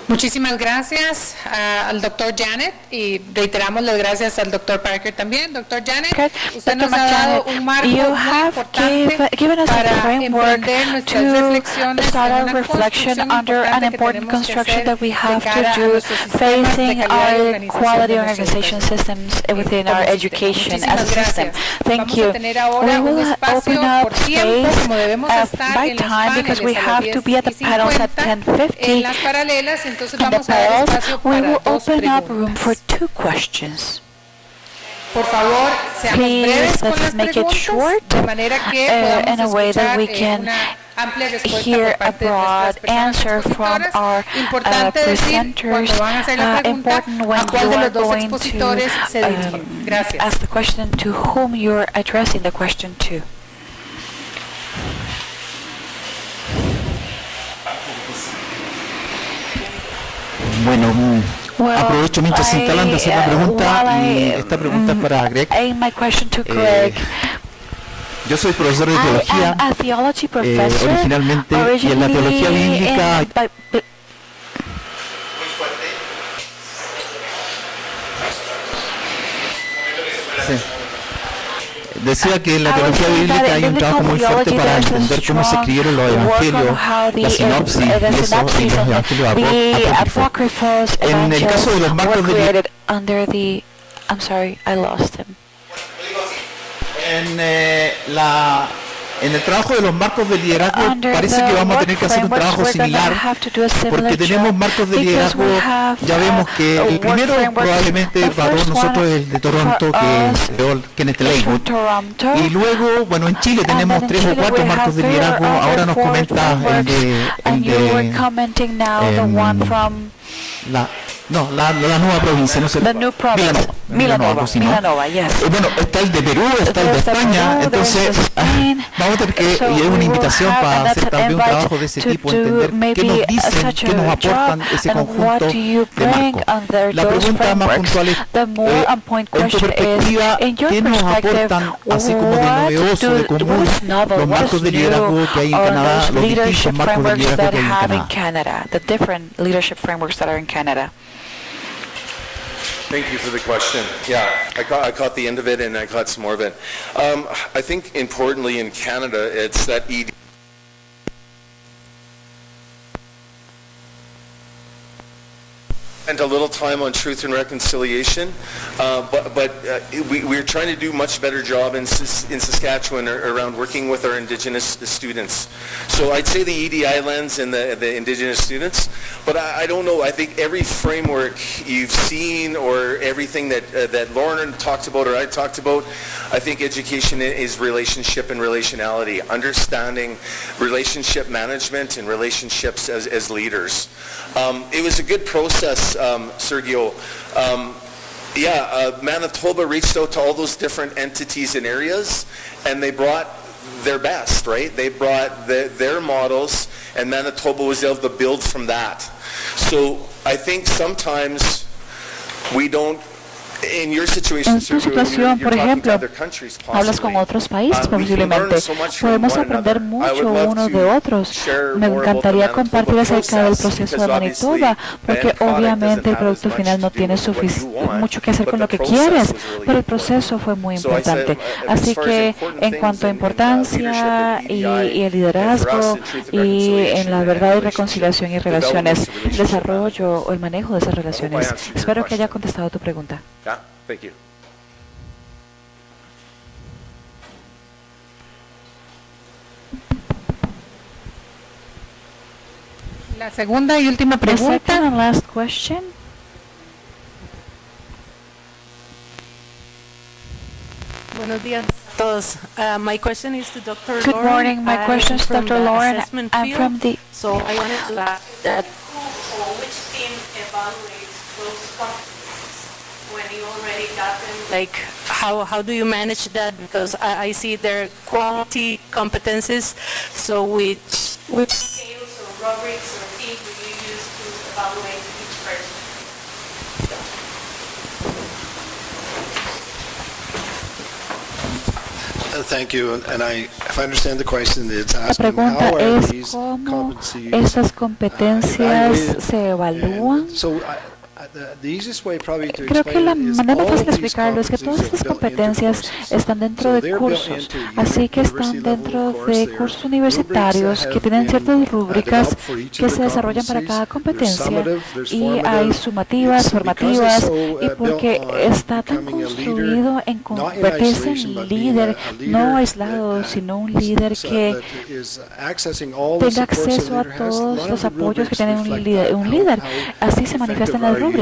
Muchísimas gracias al doctor Janet y reiteramos las gracias al doctor Parker también. Doctor Janet, usted nos ha dado un marco muy importante para emprender nuestras reflexiones en una construcción importante que tenemos que hacer de cara a nuestros sistemas de calidad y quality organization systems within our education as a system. Thank you. We will open up space by time because we have to be at the panels at 10:50. Entonces vamos a dar espacio para 2 preguntas. For 2 questions. Por favor, seamos breves con las preguntas, de manera que podamos escuchar una amplia respuesta por parte de nuestras personas expositoras. Importante decir, cuando van a hacer la pregunta, a cuál de los 2 expositores se dirigen. Gracias. Ask the question to whom you're addressing the question to. Bueno, aprovecho mientras se instalan de hacer la pregunta y esta pregunta es para Greg. Yo soy profesor de teología originalmente y en la teología bíblica decía que en la teología bíblica hay un trabajo muy fuerte para entender cómo se escribieron los evangelios, la sinopsis y eso y los evangelios apócrifos. En el caso de los marcos de I'm sorry, I lost him. En el trabajo de los marcos de liderazgo parece que vamos a tener que hacer un trabajo similar, porque tenemos marcos de liderazgo, ya vemos que el primero probablemente para todos nosotros es el de Toronto, que es Kenneth Lakewood, y luego, bueno, en Chile tenemos 3 o 4 marcos de liderazgo. Ahora nos comenta la nueva provincia, no sé, Milanova, yes. Bueno, está el de Perú, está el de España, entonces vamos a tener que, y es una invitación para hacer también un trabajo de ese tipo, entender qué nos dicen, qué nos aportan ese conjunto de marcos. La pregunta más puntual es, en tu perspectiva, ¿qué nos aportan, así como de novedoso, de común, los marcos de liderazgo que hay en Canadá, los distintos marcos de liderazgo que hay en Canadá? The different leadership frameworks that are in Canada. Thank you for the question. Yeah, I caught the end of it and I caught some more of it. I think importantly in Canada, it's that spent a little time on truth and reconciliation, but we're trying to do a much better job in Saskatchewan around working with our Indigenous students. So I'd say the EDI lens and the Indigenous students, but I don't know, I think every framework you've seen or everything that Lauren talked about or I talked about, I think education is relationship and relationality, understanding relationship management and relationships as leaders. It was a good process, Sergio. Manitoba reached out to all those different entities and areas, and they brought their best, right? They brought their models, and Manitoba was able to build from that. So I think sometimes we don't. En tu situación, por ejemplo, hablas con otros países posiblemente. Podemos aprender mucho unos de otros. Me encantaría compartir acerca del proceso de Manitoba, porque obviamente el producto final no tiene mucho que hacer con lo que quieres, pero el proceso fue muy importante. Así que en cuanto a importancia y el liderazgo y en la verdad y reconciliación y relaciones, el desarrollo o el manejo de esas relaciones, espero que haya contestado tu pregunta. Thank you. La segunda y última pregunta. The second and last question. Buenos días a todos. My question is to Dr. Lauren. Good morning. My question is to Dr. Lauren. I'm from the. So I wanted to ask that. Which team evaluates those competencies when you already got them? Like, how do you manage that? Because I see their quality competencies. So which scales or rubrics or themes do you use to evaluate each person? Thank you. And if I understand the question, it's La asking pregunta how are es these cómo competencies estas competencias se evalúan. Creo que la manera fácil de explicarlo es que todas estas competencias están dentro de cursos, así que están dentro de cursos universitarios que tienen ciertas rúbricas que se desarrollan para cada competencia y hay sumativas, formativas y porque está tan construido en convertirse en líder, no aislado, sino un líder que tenga acceso a todos los apoyos que tiene un líder. Así se manifiesta en las rúbricas,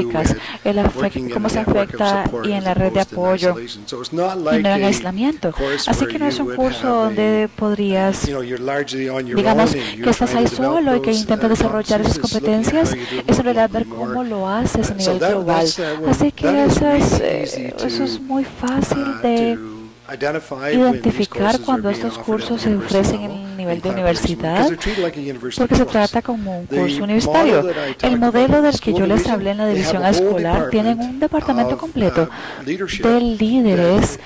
cómo se afecta y en la red de apoyo y no en aislamiento. Así que no es un curso donde podrías, digamos, que estás ahí solo y que intentas desarrollar esas competencias, es en realidad ver cómo lo haces a nivel global. Así que eso es muy fácil de identificar cuando estos cursos se ofrecen en nivel de universidad porque se trata como un curso universitario. El modelo del que yo les hablé en la división escolar tienen un departamento completo de líderes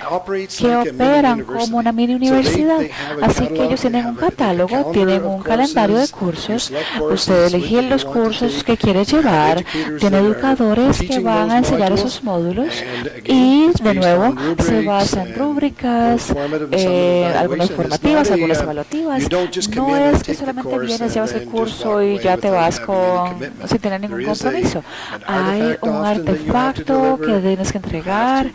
que operan como una mini universidad. Así que ellos tienen un catálogo, tienen un calendario de cursos. Usted elige los cursos que quiere llevar, tiene educadores que van a enseñar esos módulos y de nuevo se basan en rúbricas, algunas formativas, algunas evaluativas. No es que solamente vienes, llevas el curso y ya te vas sin tener ningún compromiso. Hay un artefacto que tienes que entregar,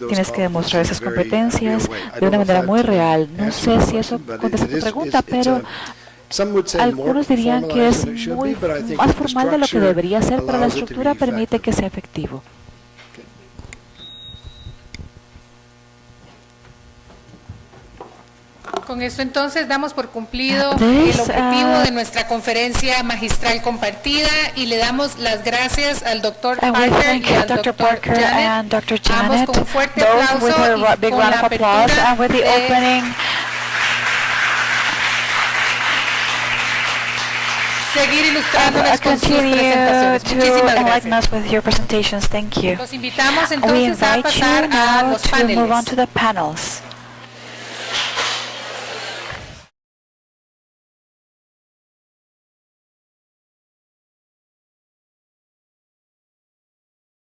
tienes que demostrar esas competencias de una manera muy real. No sé si eso contesta tu pregunta, pero algunos dirían que es muy más formal de lo que debería ser, pero la estructura permite que sea efectivo. Con esto entonces damos por cumplido el objetivo de nuestra conferencia magistral compartida y le damos las gracias al Dr. Parker y al Dr. Janet. Ambos con un fuerte aplauso y con la apertura seguir ilustrándonos con sus presentaciones. Muchísimas gracias. Los invitamos entonces a pasar a los paneles.